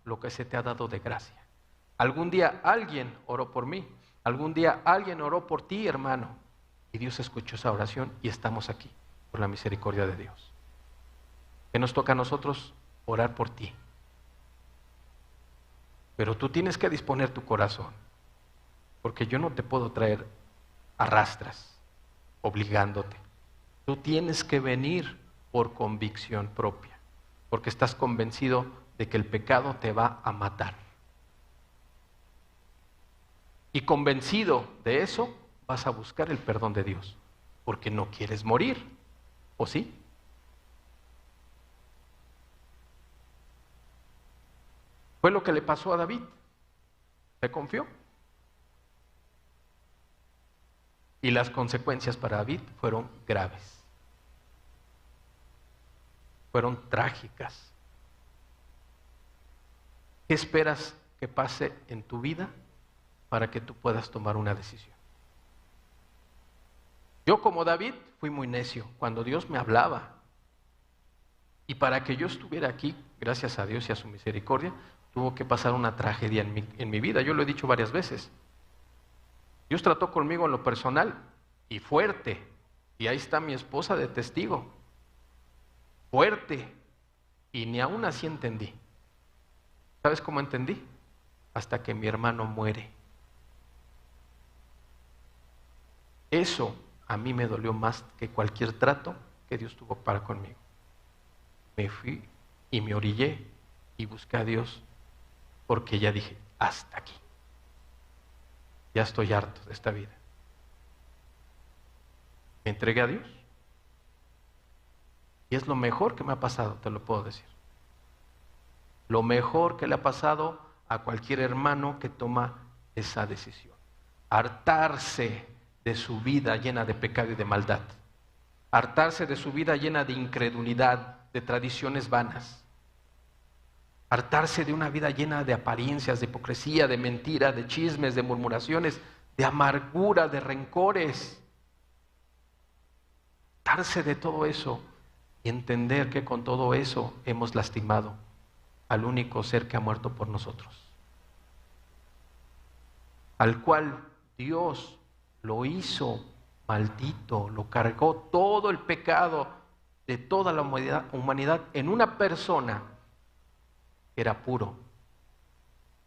lo que se te ha dado de gracia. Algún día alguien oró por mí. Algún día alguien oró por ti, hermano. Y Dios escuchó esa oración y estamos aquí por la misericordia de Dios. ¿Qué nos toca a nosotros? Orar por ti. Pero tú tienes que disponer tu corazón, porque yo no te puedo traer a rastras, obligándote. Tú tienes que venir por convicción propia, porque estás convencido de que el pecado te va a matar. Y convencido de eso, vas a buscar el perdón de Dios, porque no quieres morir, ¿o sí? Fue lo que le pasó a David. Se confió. Y las consecuencias para David fueron graves. Fueron trágicas. ¿Qué esperas que pase en tu vida para que tú puedas tomar una decisión? Yo, como David, fui muy necio cuando Dios me hablaba. Y para que yo estuviera aquí, gracias a Dios y a su misericordia, tuvo que pasar una tragedia en mi vida. Yo lo he dicho varias veces. Dios trató conmigo en lo personal y fuerte. Y ahí está mi esposa de testigo. Fuerte. Y ni aún así entendí. ¿Sabes cómo entendí? Hasta que mi hermano muere. Eso a mí me dolió más que cualquier trato que Dios tuvo para conmigo. Me fui y me orillé y busqué a Dios, porque ya dije: hasta aquí. Ya estoy harto de esta vida. Me entregué a Dios. Y es lo mejor que me ha pasado, te lo puedo decir. Lo mejor que le ha pasado a cualquier hermano que toma esa decisión. Hartarse de su vida llena de pecado y de maldad. Hartarse de su vida llena de incredulidad, de tradiciones vanas. Hartarse de una vida llena de apariencias, de hipocresía, de mentira, de chismes, de murmuraciones, de amargura, de rencores. Hartarse de todo eso y entender que con todo eso hemos lastimado al único ser que ha muerto por nosotros, al cual Dios lo hizo maldito, lo cargó todo el pecado de toda la humanidad en una persona que era puro,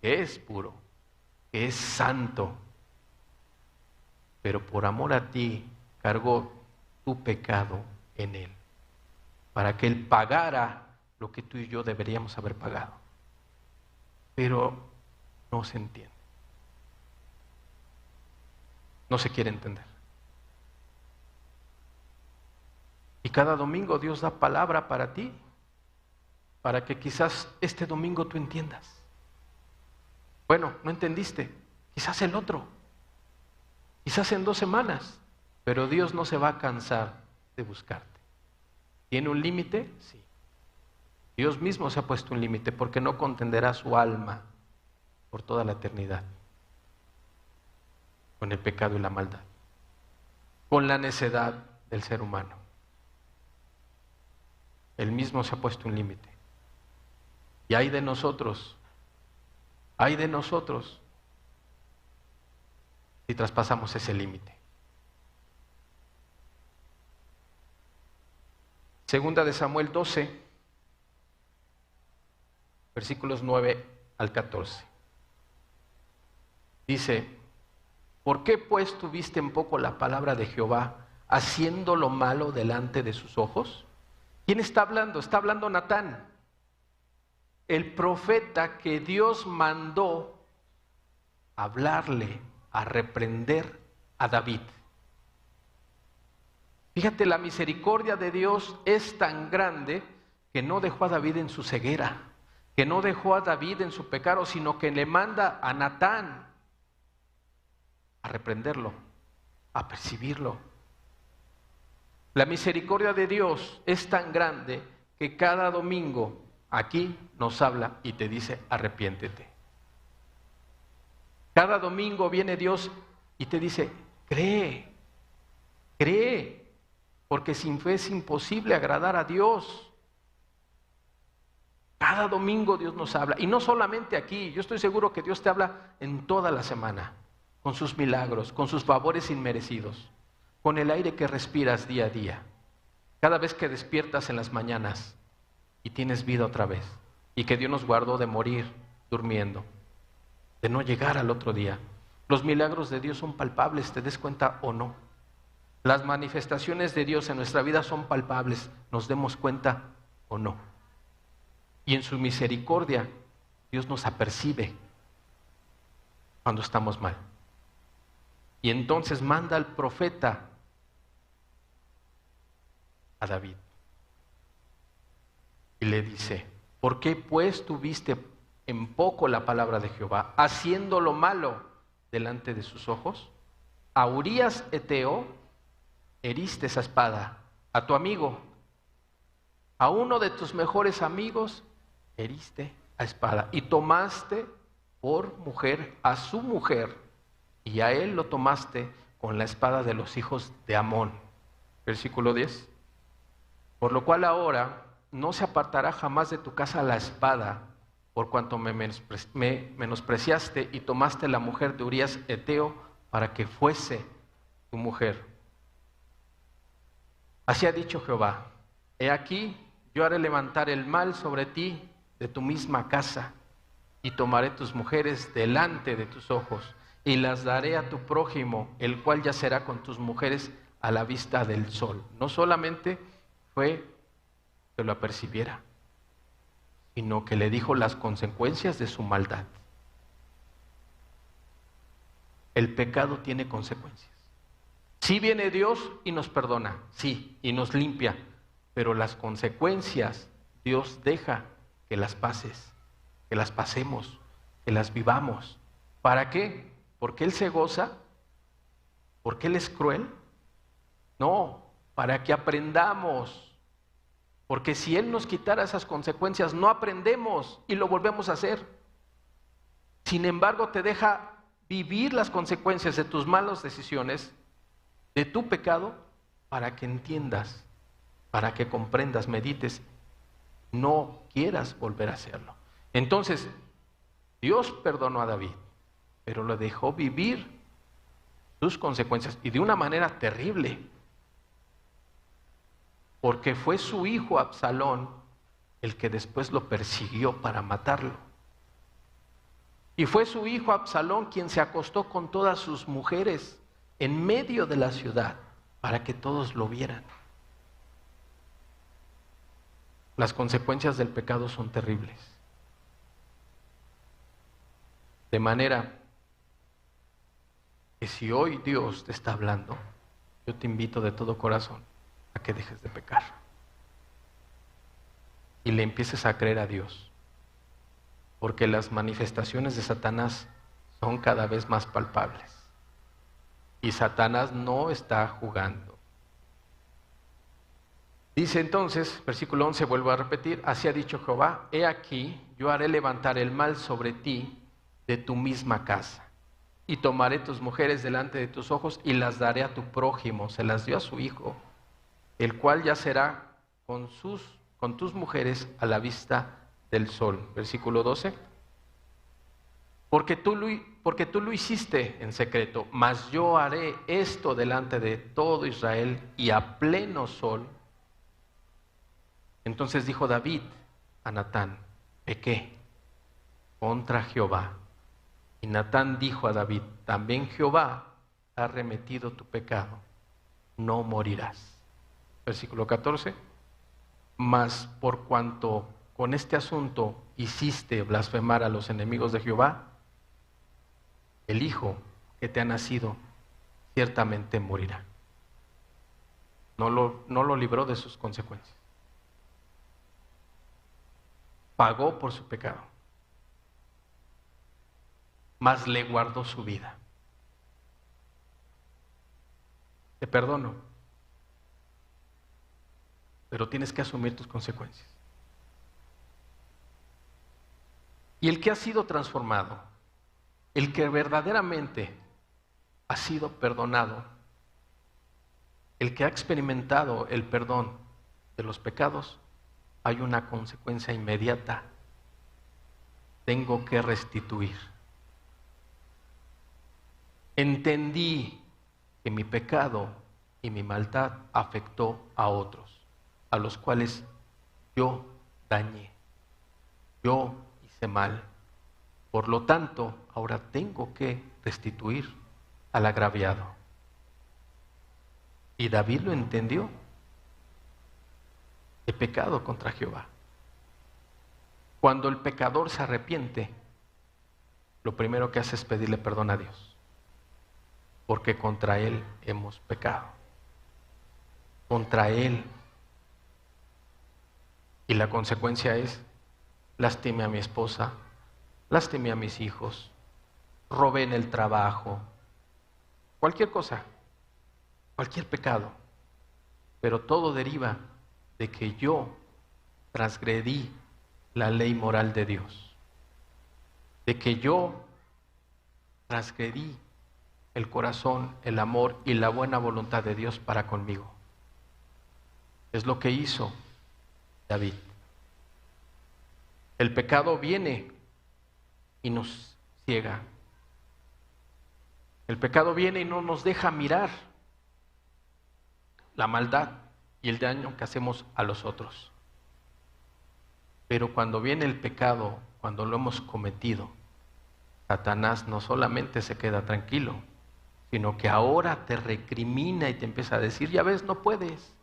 que es puro, que es santo, pero por amor a ti cargó tu pecado en él, para que él pagara lo que tú y yo deberíamos haber pagado. Pero no se entiende, no se quiere entender. Y cada domingo Dios da palabra para ti, para que quizás este domingo tú entiendas. Bueno, no entendiste, quizás el otro, quizás en 2 semanas, pero Dios no se va a cansar de buscarte. ¿Tiene un límite? Sí. Dios mismo se ha puesto un límite porque no contenderá su alma por toda la eternidad con el pecado y la maldad, con la necedad del ser humano. Él mismo se ha puesto un límite. Y hay de nosotros si traspasamos ese límite. Segunda de Samuel 12, versículos 9 al 14. Dice: ¿por qué pues tuviste en poco la palabra de Jehová, haciendo lo malo delante de sus ojos? ¿Quién está hablando? Está hablando Natán, el profeta que Dios mandó hablarle, a reprender a David. Fíjate, la misericordia de Dios es tan grande que no dejó a David en su ceguera, que no dejó a David en su pecado, sino que le manda a Natán a reprenderlo, a percibirlo. La misericordia de Dios es tan grande que cada domingo aquí nos habla y te dice: arrepiéntete. Cada domingo viene Dios y te dice: cree, porque sin fe es imposible agradar a Dios. Cada domingo Dios nos habla, y no solamente aquí. Yo estoy seguro que Dios te habla en toda la semana, con sus milagros, con sus favores inmerecidos, con el aire que respiras día a día, cada vez que despiertas en las mañanas y tienes vida otra vez, y que Dios nos guardó de morir durmiendo, de no llegar al otro día. Los milagros de Dios son palpables, te des cuenta o no. Las manifestaciones de Dios en nuestra vida son palpables, nos demos cuenta o no. Y en su misericordia Dios nos apercibe cuando estamos mal. Y entonces manda al profeta a David y le dice: ¿por qué pues tuviste en poco la palabra de Jehová, haciendo lo malo delante de sus ojos? A Urías Eteo heriste esa espada, a tu amigo, a uno de tus mejores amigos heriste a espada, y tomaste por mujer a su mujer, y a él lo tomaste con la espada de los hijos de Amón. Versículo 10. Por lo cual ahora no se apartará jamás de tu casa la espada, por cuanto me menospreciaste y tomaste la mujer de Urías Eteo para que fuese tu mujer. Así ha dicho Jehová: he aquí, yo haré levantar el mal sobre ti de tu misma casa, y tomaré tus mujeres delante de tus ojos, y las daré a tu prójimo, el cual yacerá con tus mujeres a la vista del sol. No solamente fue que lo apercibiera, sino que le dijo las consecuencias de su maldad. El pecado tiene consecuencias. Sí viene Dios y nos perdona, sí, y nos limpia, pero las consecuencias Dios deja que las pases, que las pasemos, que las vivamos. ¿Para qué? ¿Porque Él se goza? ¿Porque Él es cruel? No, para que aprendamos. Porque si Él nos quitara esas consecuencias, no aprendemos y lo volvemos a hacer. Sin embargo, te deja vivir las consecuencias de tus malas decisiones, de tu pecado, para que entiendas, para que comprendas, medites, no quieras volver a hacerlo. Entonces, Dios perdonó a David, pero lo dejó vivir sus consecuencias, y de una manera terrible, porque fue su hijo Absalón el que después lo persiguió para matarlo. Y fue su hijo Absalón quien se acostó con todas sus mujeres en medio de la ciudad para que todos lo vieran. Las consecuencias del pecado son terribles. De manera que si hoy Dios te está hablando, yo te invito de todo corazón a que dejes de pecar y le empieces a creer a Dios, porque las manifestaciones de Satanás son cada vez más palpables y Satanás no está jugando. Dice entonces, versículo 11, vuelvo a repetir, así ha dicho Jehová, he aquí, yo haré levantar el mal sobre ti de tu misma casa, y tomaré tus mujeres delante de tus ojos y las daré a tu prójimo, se las dio a su hijo, el cual yacerá con tus mujeres a la vista del sol. Versículo 12, porque tú lo hiciste en secreto, mas yo haré esto delante de todo Israel y a pleno sol. Entonces dijo David a Natán, pequé contra Jehová. Y Natán dijo a David, también Jehová ha remitido tu pecado, no morirás. Versículo 14, mas por cuanto con este asunto hiciste blasfemar a los enemigos de Jehová, el hijo que te ha nacido ciertamente morirá. No lo libró de sus consecuencias. Pagó por su pecado, mas le guardó su vida. Te perdono, pero tienes que asumir tus consecuencias. Y el que ha sido transformado, el que verdaderamente ha sido perdonado, el que ha experimentado el perdón de los pecados, hay una consecuencia inmediata. Tengo que restituir. Entendí que mi pecado y mi maldad afectó a otros, a los cuales yo dañé, yo hice mal. Por lo tanto, ahora tengo que restituir al agraviado. Y David lo entendió. He pecado contra Jehová. Cuando el pecador se arrepiente, lo primero que hace es pedirle perdón a Dios, porque contra Él hemos pecado. Contra Él. Y la consecuencia es, lastimé a mi esposa, lastimé a mis hijos, robé en el trabajo, cualquier cosa, cualquier pecado, pero todo deriva de que yo transgredí la ley moral de Dios, de que yo transgredí el corazón, el amor y la buena voluntad de Dios para conmigo. Es lo que hizo David. El pecado viene y nos ciega. El pecado viene y no nos deja mirar la maldad y el daño que hacemos a los otros. Pero cuando viene el pecado, cuando lo hemos cometido, Satanás no solamente se queda tranquilo, sino que ahora te recrimina y te empieza a decir, ya ves, no puedes,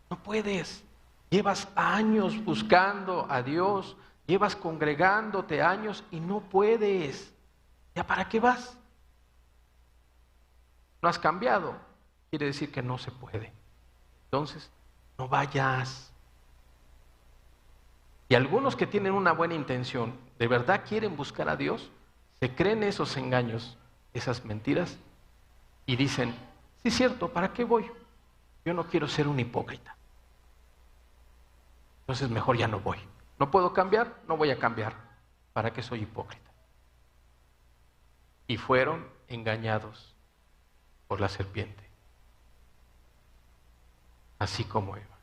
no puedes. Llevas años buscando a Dios, llevas congregándote años y no puedes. ¿Ya para qué vas? No has cambiado. Quiere decir que no se puede. Entonces, no vayas. Y algunos que tienen una buena intención, de verdad quieren buscar a Dios, se creen esos engaños, esas mentiras, y dicen, sí es cierto, ¿para qué voy? Yo no quiero ser un hipócrita. Entonces mejor ya no voy. No puedo cambiar, no voy a cambiar. ¿Para qué soy hipócrita? Y fueron engañados por la serpiente, así como Eva.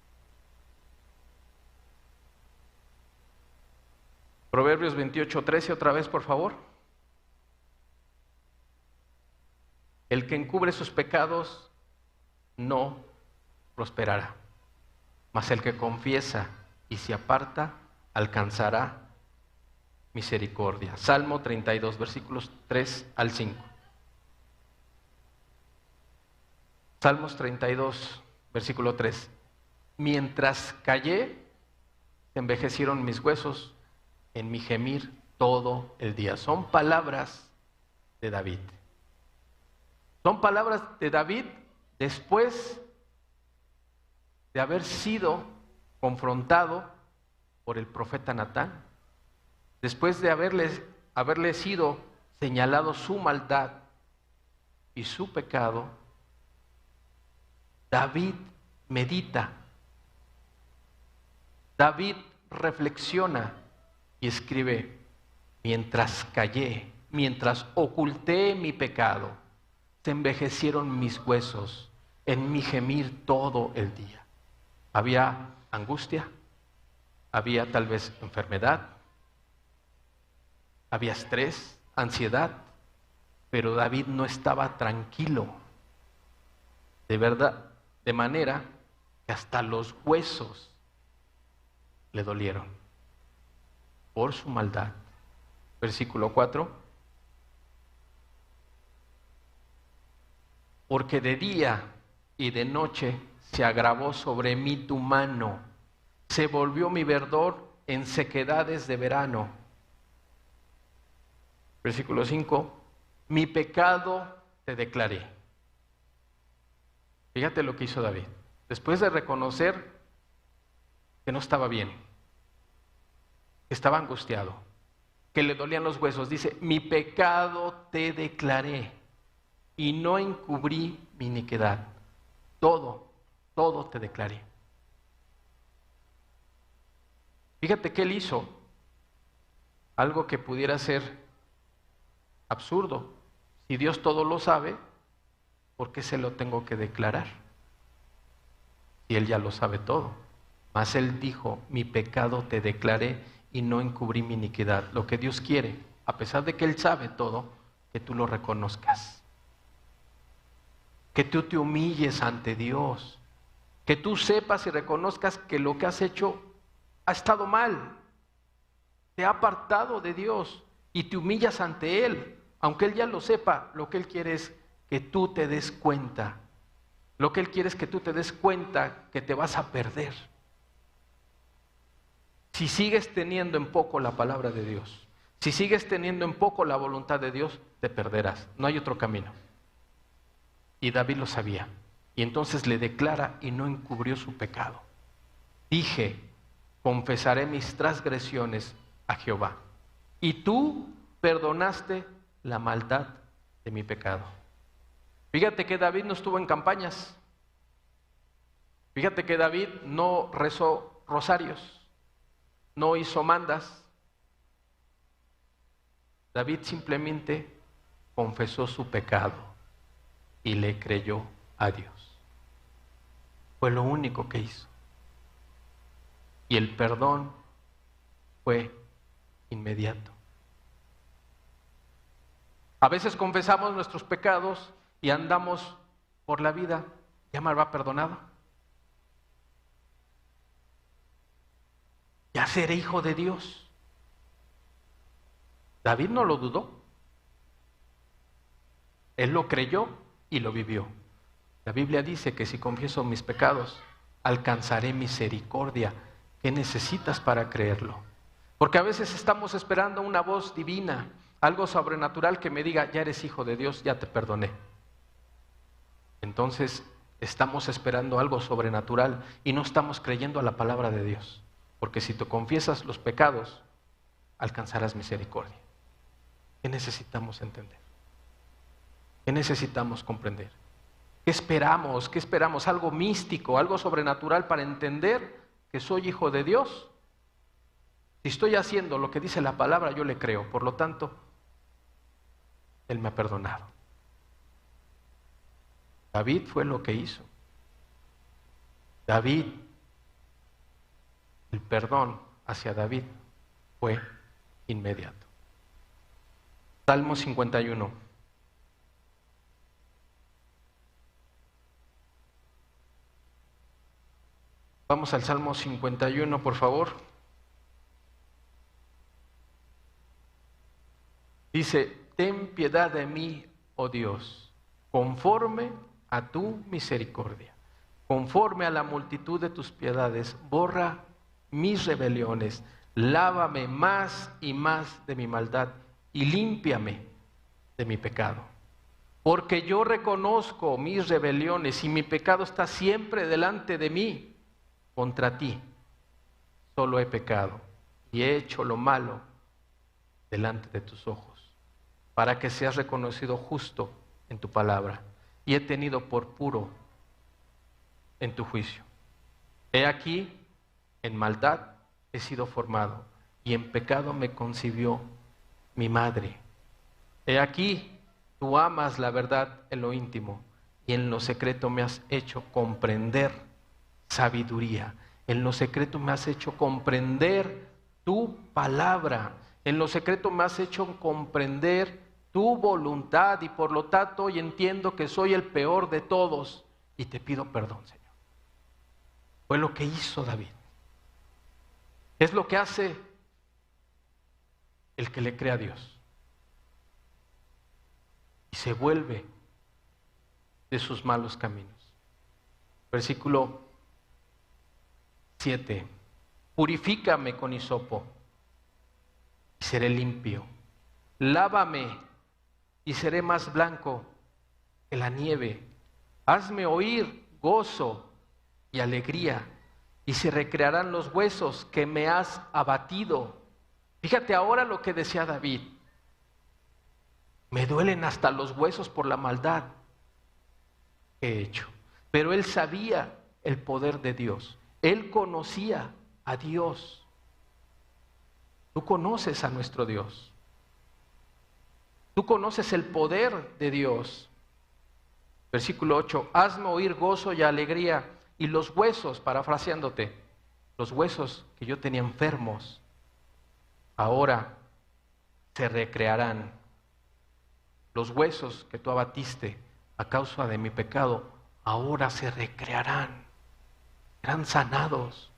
Proverbios 28:13, otra vez, por favor. El que encubre sus pecados no prosperará, mas el que confiesa y se aparta alcanzará misericordia. Salmo 32, versículos 3 al 5. Salmos 32, versículo 3. Mientras callé, se envejecieron mis huesos en mi gemir todo el día. Son palabras de David. Son palabras de David después de haber sido confrontado por el profeta Natán, después de haberle sido señalado su maldad y su pecado. David medita, David reflexiona y escribe: mientras callé, mientras oculté mi pecado, se envejecieron mis huesos en mi gemir todo el día. Había angustia, había tal vez enfermedad, había estrés, ansiedad, pero David no estaba tranquilo, de verdad, de manera que hasta los huesos le dolieron por su maldad. Versículo 4. Porque de día y de noche se agravó sobre mí tu mano, se volvió mi verdor en sequedades de verano. Versículo 5. Mi pecado te declaré. Fíjate lo que hizo David. Después de reconocer que no estaba bien, que estaba angustiado, que le dolían los huesos, dice: mi pecado te declaré y no encubrí mi iniquidad. Todo te declaré. Fíjate que él hizo algo que pudiera ser absurdo. Si Dios todo lo sabe, ¿por qué se lo tengo que declarar? Si Él ya lo sabe todo. Mas Él dijo: mi pecado te declaré y no encubrí mi iniquidad. Lo que Dios quiere, a pesar de que Él sabe todo, que tú lo reconozcas. Que tú te humilles ante Dios. Que tú sepas y reconozcas que lo que has hecho ha estado mal. Te ha apartado de Dios y te humillas ante Él. Aunque Él ya lo sepa, lo que Él quiere es que tú te des cuenta. Lo que Él quiere es que tú te des cuenta que te vas a perder. Si sigues teniendo en poco la palabra de Dios, si sigues teniendo en poco la voluntad de Dios, te perderás. No hay otro camino. Y David lo sabía. Y entonces le declara y no encubrió su pecado. Dije: confesaré mis transgresiones a Jehová, y tú perdonaste la maldad de mi pecado. Fíjate que David no estuvo en campañas. Fíjate que David no rezó rosarios, no hizo mandas. David simplemente confesó su pecado y le creyó a Dios. Fue lo único que hizo. Y el perdón fue inmediato. A veces confesamos nuestros pecados y andamos por la vida: ya me habrá perdonado, ya seré hijo de Dios. David no lo dudó. Él lo creyó y lo vivió. La Biblia dice que si confieso mis pecados, alcanzaré misericordia. ¿Qué necesitas para creerlo? Porque a veces estamos esperando una voz divina, algo sobrenatural que me diga: ya eres hijo de Dios, ya te perdoné. Entonces estamos esperando algo sobrenatural y no estamos creyendo a la palabra de Dios. Porque si tú confiesas los pecados, alcanzarás misericordia. ¿Qué necesitamos entender? ¿Qué necesitamos comprender? ¿Qué esperamos? ¿Qué esperamos? ¿Algo místico, algo sobrenatural para entender que soy hijo de Dios? Si estoy haciendo lo que dice la palabra, yo le creo. Por lo tanto, Él me ha perdonado. David fue lo que hizo. David, el perdón hacia David fue inmediato. Salmo 51. Vamos al Salmo 51, por favor. Dice, ten piedad de mí, oh Dios, conforme a tu misericordia, conforme a la multitud de tus piedades, borra mis rebeliones, lávame más y más de mi maldad y límpiame de mi pecado. Porque yo reconozco mis rebeliones y mi pecado está siempre delante de mí. Contra ti solo he pecado y he hecho lo malo delante de tus ojos, para que seas reconocido justo en tu palabra y he tenido por puro en tu juicio. He aquí, en maldad he sido formado y en pecado me concibió mi madre. He aquí, tú amas la verdad en lo íntimo y en lo secreto me has hecho comprender sabiduría. En lo secreto me has hecho comprender tu palabra. En lo secreto me has hecho comprender tu voluntad y por lo tanto hoy entiendo que soy el peor de todos y te pido perdón, Señor. Fue lo que hizo David. Es lo que hace el que le cree a Dios. Y se vuelve de sus malos caminos. Versículo 7. Purifícame con hisopo y seré limpio. Lávame y seré más blanco que la nieve. Hazme oír gozo y alegría y se recrearán los huesos que me has abatido. Fíjate ahora lo que decía David. Me duelen hasta los huesos por la maldad que he hecho. Pero él sabía el poder de Dios. Él conocía a Dios. Tú conoces a nuestro Dios. Tú conoces el poder de Dios. Versículo 8. Hazme oír gozo y alegría y los huesos, parafraseándote, los huesos que yo tenía enfermos, ahora se recrearán. Los huesos que tú abatiste a causa de mi pecado, ahora se recrearán. Serán sanados,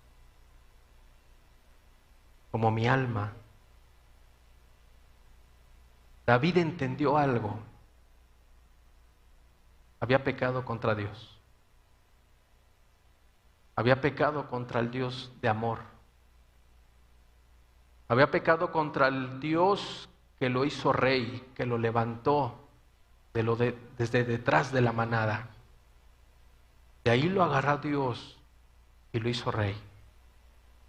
como mi alma. David entendió algo. Había pecado contra Dios. Había pecado contra el Dios de amor. Había pecado contra el Dios que lo hizo rey, que lo levantó desde detrás de la manada. De ahí lo agarró Dios y lo hizo rey.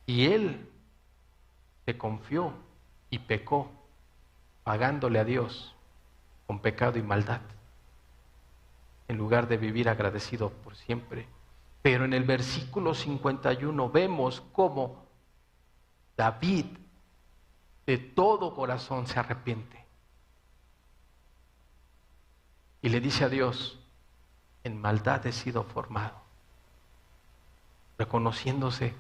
Y él se confió y pecó, pagándole a Dios con pecado y maldad, en lugar de vivir agradecido por siempre. Pero en el versículo 51 vemos cómo David de todo corazón se arrepiente. Y le dice a Dios, en maldad he sido formado. Reconociéndose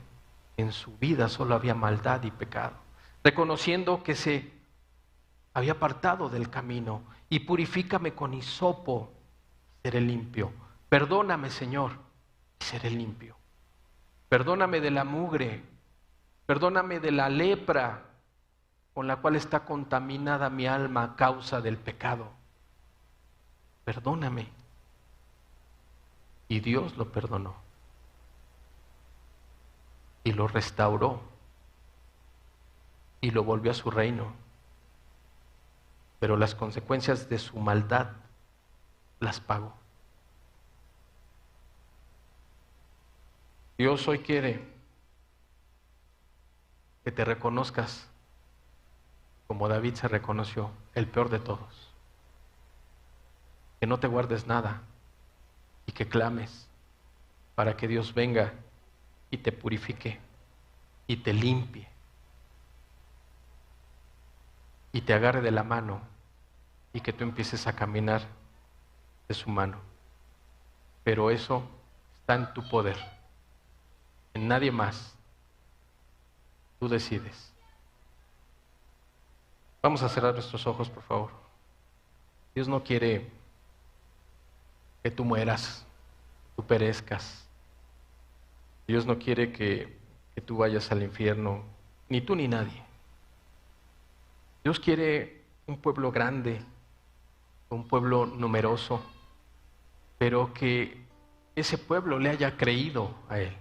que en su vida solo había maldad y pecado. Reconociendo que se había apartado del camino. Y purifícame con hisopo, seré limpio. Perdóname, Señor, y seré limpio. Perdóname de la mugre. Perdóname de la lepra con la cual está contaminada mi alma a causa del pecado. Perdóname. Y Dios lo perdonó. Y lo restauró. Y lo volvió a su reino. Pero las consecuencias de su maldad las pagó. Dios hoy quiere que te reconozcas como David se reconoció, el peor de todos. Que no te guardes nada y que clames para que Dios venga y te purifique y te limpie y te agarre de la mano y que tú empieces a caminar de su mano. Pero eso está en tu poder, en nadie más. Tú decides. Vamos a cerrar nuestros ojos, por favor. Dios no quiere que tú mueras, tú perezcas. Dios no quiere que tú vayas al infierno, ni tú ni nadie. Dios quiere un pueblo grande, un pueblo numeroso, pero que ese pueblo le haya creído a Él.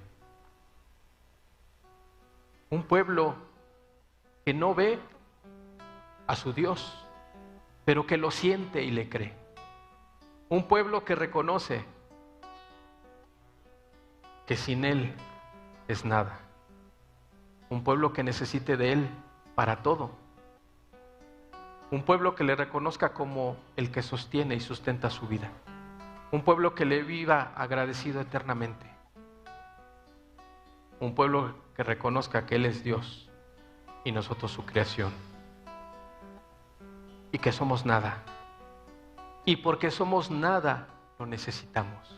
Un pueblo que no ve a su Dios, pero que lo siente y le cree. Un pueblo que reconoce que sin Él es nada. Un pueblo que necesite de Él para todo. Un pueblo que le reconozca como el que sostiene y sustenta su vida. Un pueblo que le viva agradecido eternamente. Un pueblo que reconozca que Él es Dios y nosotros su creación. Y que somos nada. Y porque somos nada, lo necesitamos.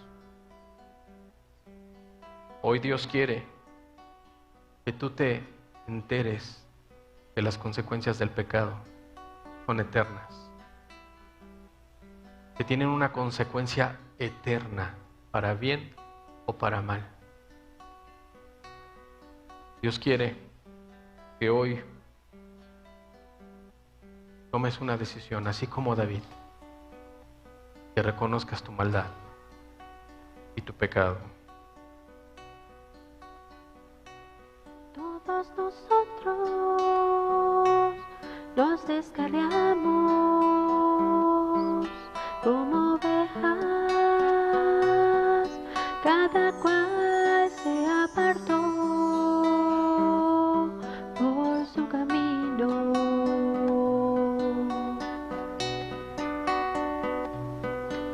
Hoy Dios quiere que tú te enteres que las consecuencias del pecado son eternas, que tienen una consecuencia eterna, para bien o para mal. Dios quiere que hoy tomes una decisión, así como David, que reconozcas tu maldad y tu pecado. Todos nosotros nos descarriamos como ovejas, cada cual se apartó por su camino.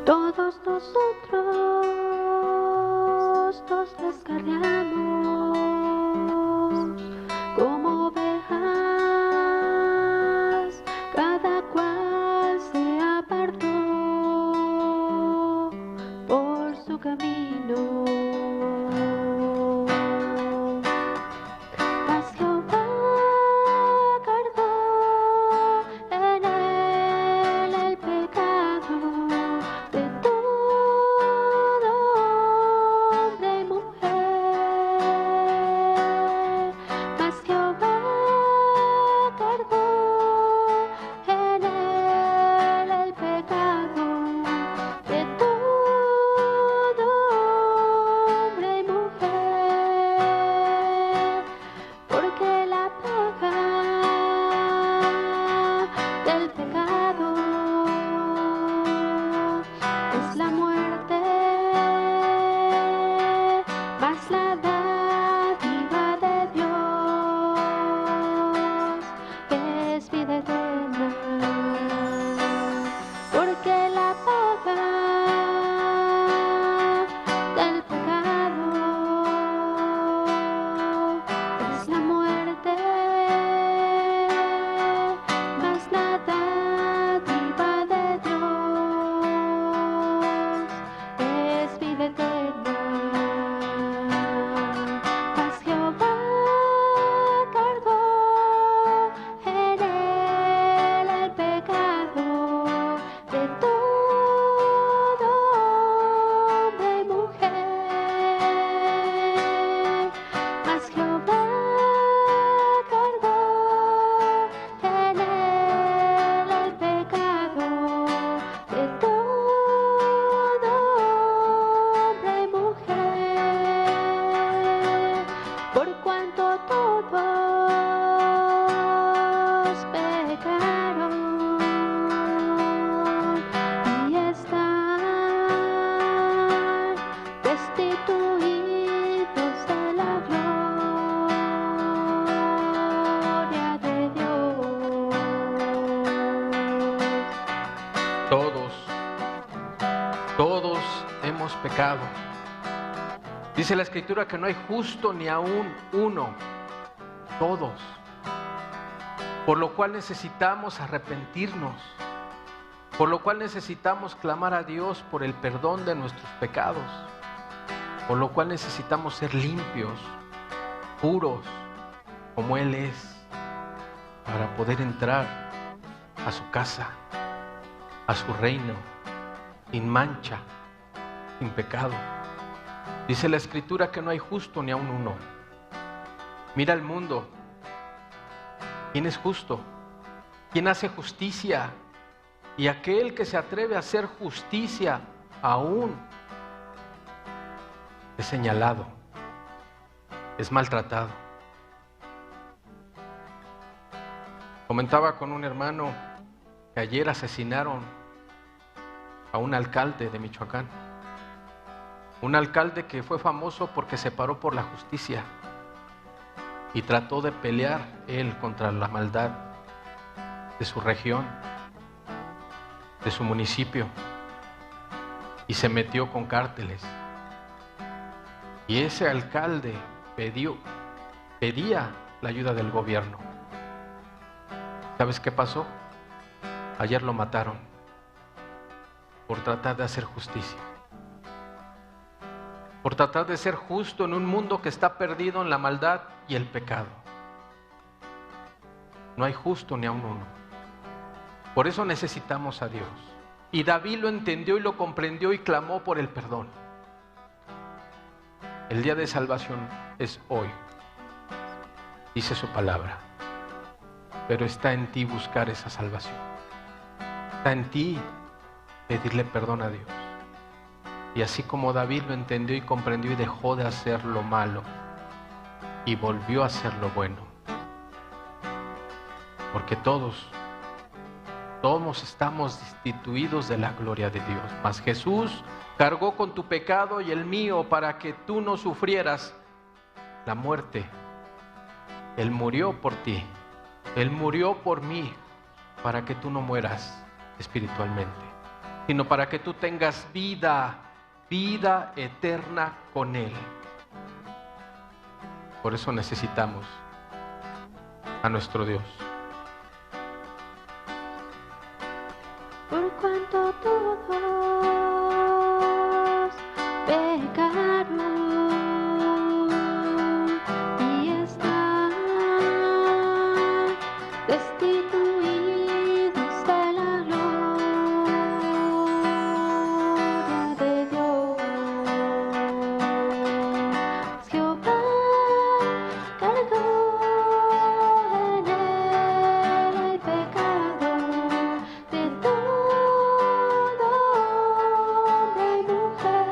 Todos nosotros nos descarriamos como ovejas, cada cual se apartó por su camino. Mas Jehová guardó en él el pecado de todo hombre y mujer. Mas Jehová guardó en él el pecado de todo hombre y mujer, porque la paga del pecado es la muerte, mas la dádiva de Dios es vida eterna. Porque la paga del pecado es la muerte, mas la dádiva de Dios es vida eterna. Mas Jehová guardó en él el pecado de todo hombre y mujer. Mas Jehová guardó en él el pecado de todo hombre y mujer, por cuanto todos pecaron y están destituidos de la gloria de Dios. Todos hemos pecado. Dice la Escritura que no hay justo ni aún uno. Todos. Por lo cual necesitamos arrepentirnos. Por lo cual necesitamos clamar a Dios por el perdón de nuestros pecados. Por lo cual necesitamos ser limpios, puros, como Él es, para poder entrar a su casa, a su reino, sin mancha, sin pecado. Dice la Escritura que no hay justo ni aun uno. Mira el mundo. ¿Quién es justo? ¿Quién hace justicia? Y aquel que se atreve a hacer justicia aún es señalado, es maltratado. Comentaba con un hermano que ayer asesinaron a un alcalde de Michoacán. Un alcalde que fue famoso porque se paró por la justicia y trató de pelear él contra la maldad de su región, de su municipio, y se metió con cárteles. Y ese alcalde pedía la ayuda del gobierno. ¿Sabes qué pasó? Ayer lo mataron por tratar de hacer justicia, por tratar de ser justo en un mundo que está perdido en la maldad y el pecado. No hay justo ni aun uno. Por eso necesitamos a Dios. Y David lo entendió y lo comprendió y clamó por el perdón. El día de salvación es hoy, dice su palabra. Pero está en ti buscar esa salvación. Está en ti pedirle perdón a Dios. Y así como David lo entendió y comprendió y dejó de hacer lo malo y volvió a hacer lo bueno. Porque todos estamos destituidos de la gloria de Dios. Mas Jesús cargó con tu pecado y el mío para que tú no sufrieras la muerte. Él murió por ti. Él murió por mí para que tú no mueras espiritualmente, sino para que tú tengas vida eterna con Él. Por eso necesitamos a nuestro Dios. Por cuanto todos pecaron y están destituidos de la gloria de Dios. Jehová cargó en él el pecado de todo hombre y mujer.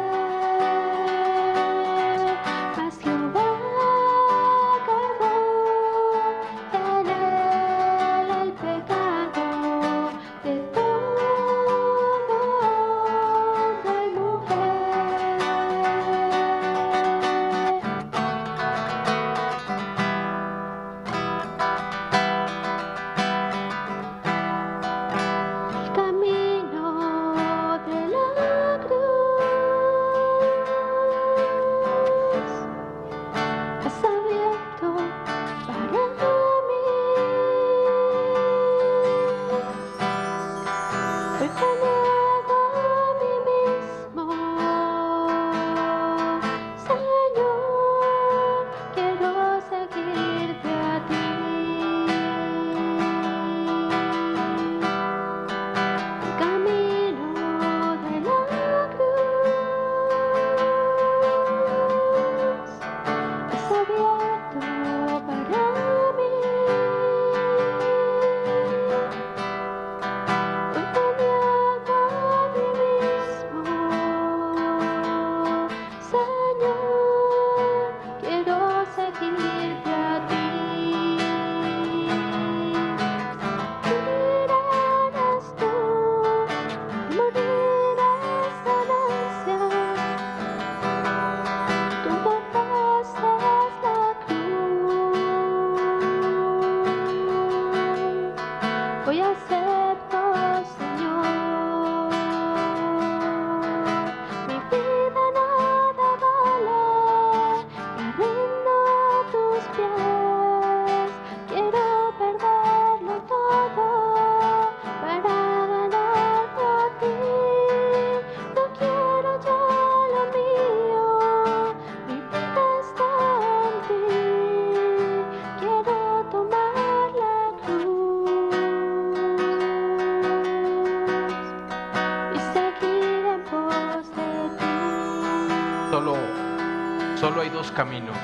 caminos.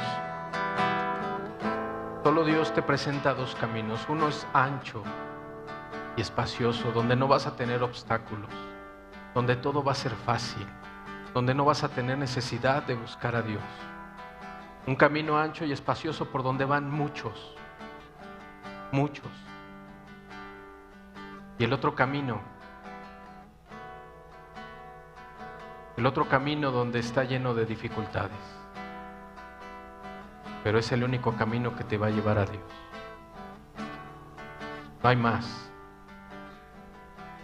Solo Dios te presenta dos caminos. Uno es ancho y espacioso, donde no vas a tener obstáculos, donde todo va a ser fácil, donde no vas a tener necesidad de buscar a Dios. Un camino ancho y espacioso por donde van muchos. Y el otro camino donde está lleno de dificultades. Pero es el único camino que te va a llevar a Dios. No hay más.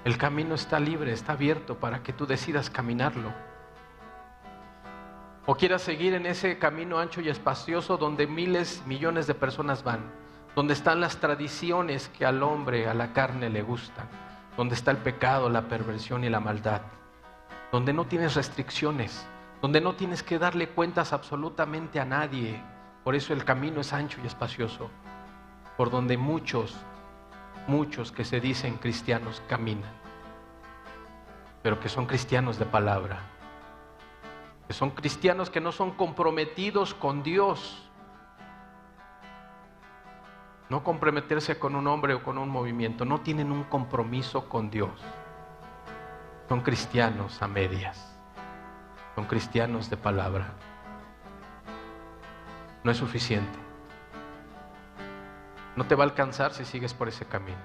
El camino está libre, está abierto para que tú decidas caminarlo. O quieras seguir en ese camino ancho y espacioso donde miles, millones de personas van. Donde están las tradiciones que al hombre, a la carne le gustan. Donde está el pecado, la perversión y la maldad. Donde no tienes restricciones. Donde no tienes que darle cuentas absolutamente a nadie. Por eso el camino es ancho y espacioso. Por donde muchos que se dicen cristianos caminan. Pero que son cristianos de palabra. Que son cristianos que no son comprometidos con Dios. No comprometerse con un hombre o con un movimiento. No tienen un compromiso con Dios. Son cristianos a medias. Son cristianos de palabra. No es suficiente. No te va a alcanzar si sigues por ese camino.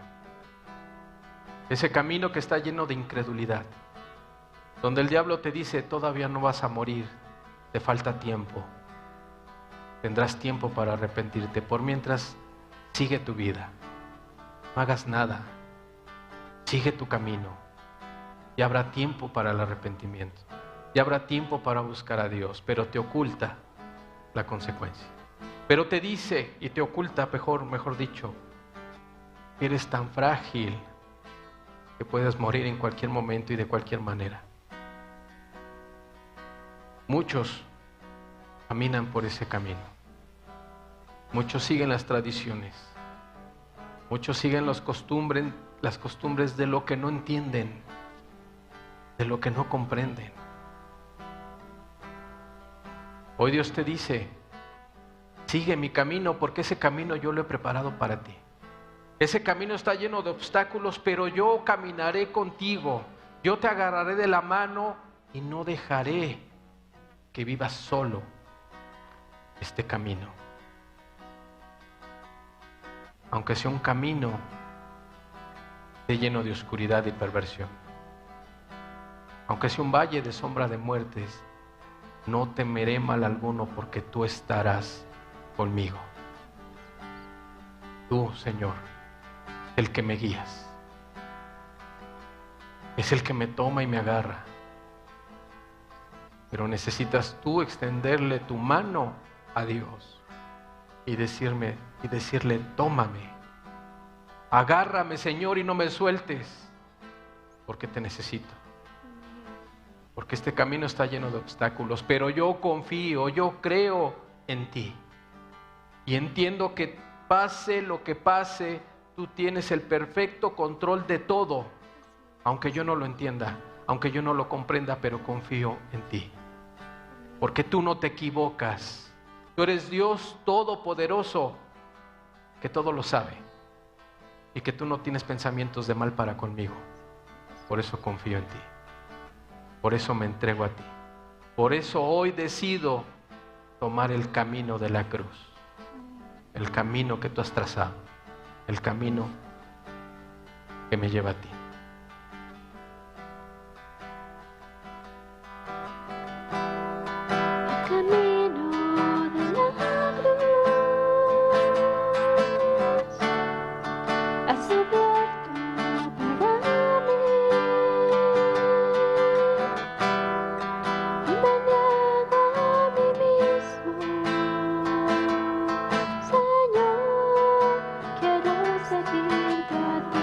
Ese camino que está lleno de incredulidad. Donde el diablo te dice, todavía no vas a morir. Te falta tiempo. Tendrás tiempo para arrepentirte. Por mientras, sigue tu vida. No hagas nada. Sigue tu camino. Y habrá tiempo para el arrepentimiento. Y habrá tiempo para buscar a Dios. Pero te oculta la consecuencia. Pero te dice y te oculta, mejor dicho, que eres tan frágil que puedes morir en cualquier momento y de cualquier manera. Muchos caminan por ese camino. Muchos siguen las tradiciones. Muchos siguen las costumbres de lo que no entienden, de lo que no comprenden. Hoy Dios te dice, sigue mi camino porque ese camino yo lo he preparado para ti. Ese camino está lleno de obstáculos, pero yo caminaré contigo. Yo te agarraré de la mano y no dejaré que vivas solo este camino. Aunque sea un camino lleno de oscuridad y perversión. Aunque sea un valle de sombra de muertes, no temeré mal alguno porque tú estarás conmigo. Tú, Señor, el que me guías. Es el que me toma y me agarra. Pero necesitas tú extenderle tu mano a Dios y decirle, tómame. Agárrame, Señor, y no me sueltes, porque te necesito. Porque este camino está lleno de obstáculos, pero yo confío, yo creo en ti. Y entiendo que pase lo que pase, tú tienes el perfecto control de todo. Aunque yo no lo entienda, aunque yo no lo comprenda, pero confío en ti. Porque tú no te equivocas. Tú eres Dios todopoderoso, que todo lo sabe. Y que tú no tienes pensamientos de mal para conmigo. Por eso confío en ti. Por eso me entrego a ti. Por eso hoy decido tomar el camino de la cruz. El camino que tú has trazado. El camino que me lleva a ti. Señor, quiero seguirte a ti.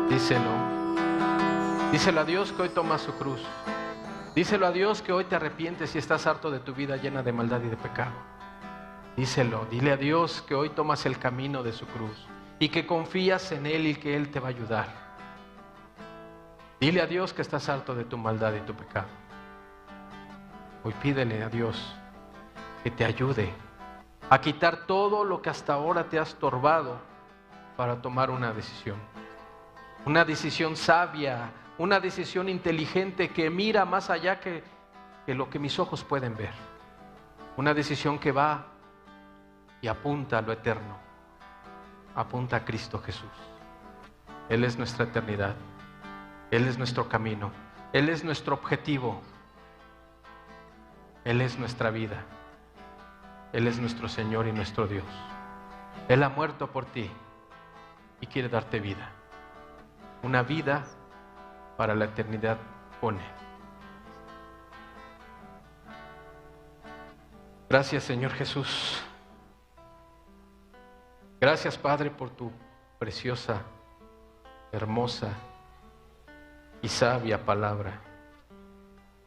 Díselo. Díselo a Dios que hoy toma su cruz. Díselo a Dios que hoy te arrepientes y estás harto de tu vida llena de maldad y de pecado. Díselo. Dile a Dios que hoy tomas el camino de su cruz y que confías en Él y que Él te va a ayudar. Dile a Dios que estás harto de tu maldad y tu pecado. Hoy pídele a Dios que te ayude a quitar todo lo que hasta ahora te ha estorbado para tomar una decisión. Una decisión sabia, una decisión inteligente que mira más allá que lo que mis ojos pueden ver. Una decisión que va y apunta a lo eterno. Apunta a Cristo Jesús. Él es nuestra eternidad. Él es nuestro camino. Él es nuestro objetivo. Él es nuestra vida. Él es nuestro Señor y nuestro Dios. Él ha muerto por ti y quiere darte vida. Una vida para la eternidad con Él. Gracias, Señor Jesús. Gracias, Padre, por tu preciosa, hermosa y sabia palabra.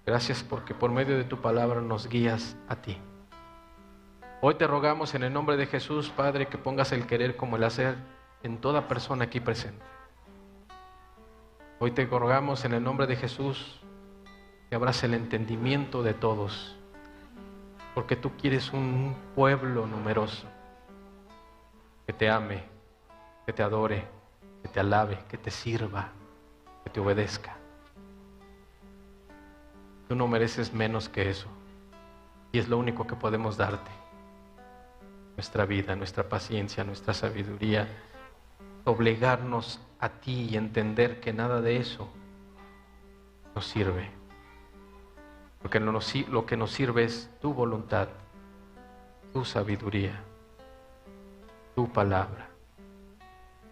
Gracias porque por medio de tu palabra nos guías a ti. Hoy te rogamos en el nombre de Jesús, Padre, que pongas el querer como el hacer en toda persona aquí presente. Hoy te rogamos en el nombre de Jesús que abras el entendimiento de todos, porque tú quieres un pueblo numeroso que te ame, que te adore, que te alabe, que te sirva, que te obedezca. Tú no mereces menos que eso y es lo único que podemos darte. Nuestra vida, nuestra paciencia, nuestra sabiduría, obligarnos a ti y entender que nada de eso nos sirve. Porque lo que nos sirve es tu voluntad, tu sabiduría, tu palabra.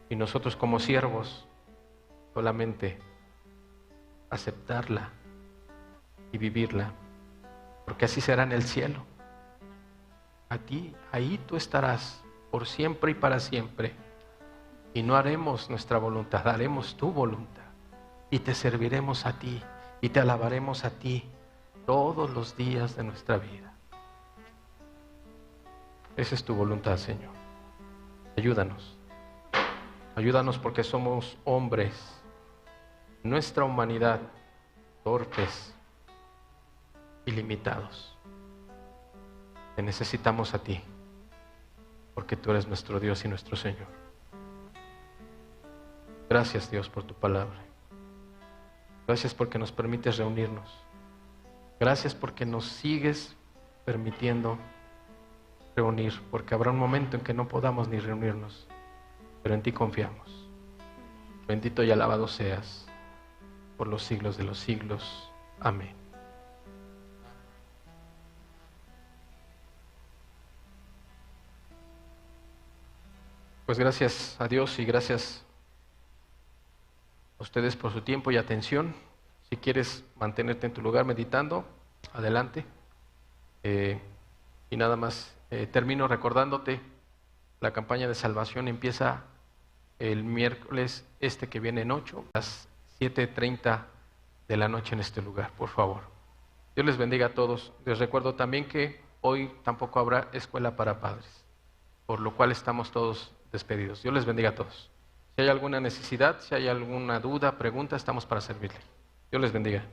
Y nosotros como siervos solamente aceptarla y vivirla, porque así será en el cielo. A ti, ahí tú estarás por siempre y para siempre. Y no haremos nuestra voluntad, haremos tu voluntad. Y te serviremos a ti y te alabaremos a ti todos los días de nuestra vida. Esa es tu voluntad, Señor. Ayúdanos. Ayúdanos porque somos hombres, nuestra humanidad, torpes y limitados. Te necesitamos a ti, porque tú eres nuestro Dios y nuestro Señor. Gracias, Dios, por tu palabra. Gracias porque nos permites reunirnos. Gracias porque nos sigues permitiendo reunir, porque habrá un momento en que no podamos ni reunirnos, pero en ti confiamos. Bendito y alabado seas por los siglos de los siglos. Amén. Pues gracias a Dios y gracias a ustedes por su tiempo y atención. Si quieres mantenerte en tu lugar meditando, adelante. Y nada más, termino recordándote, la campaña de salvación empieza el miércoles que viene en 8, a las 7:30 de la noche en este lugar, por favor. Dios les bendiga a todos. Les recuerdo también que hoy tampoco habrá escuela para padres, por lo cual estamos todos despedidos. Dios les bendiga a todos. Si hay alguna necesidad, si hay alguna duda, pregunta, estamos para servirle. Dios les bendiga.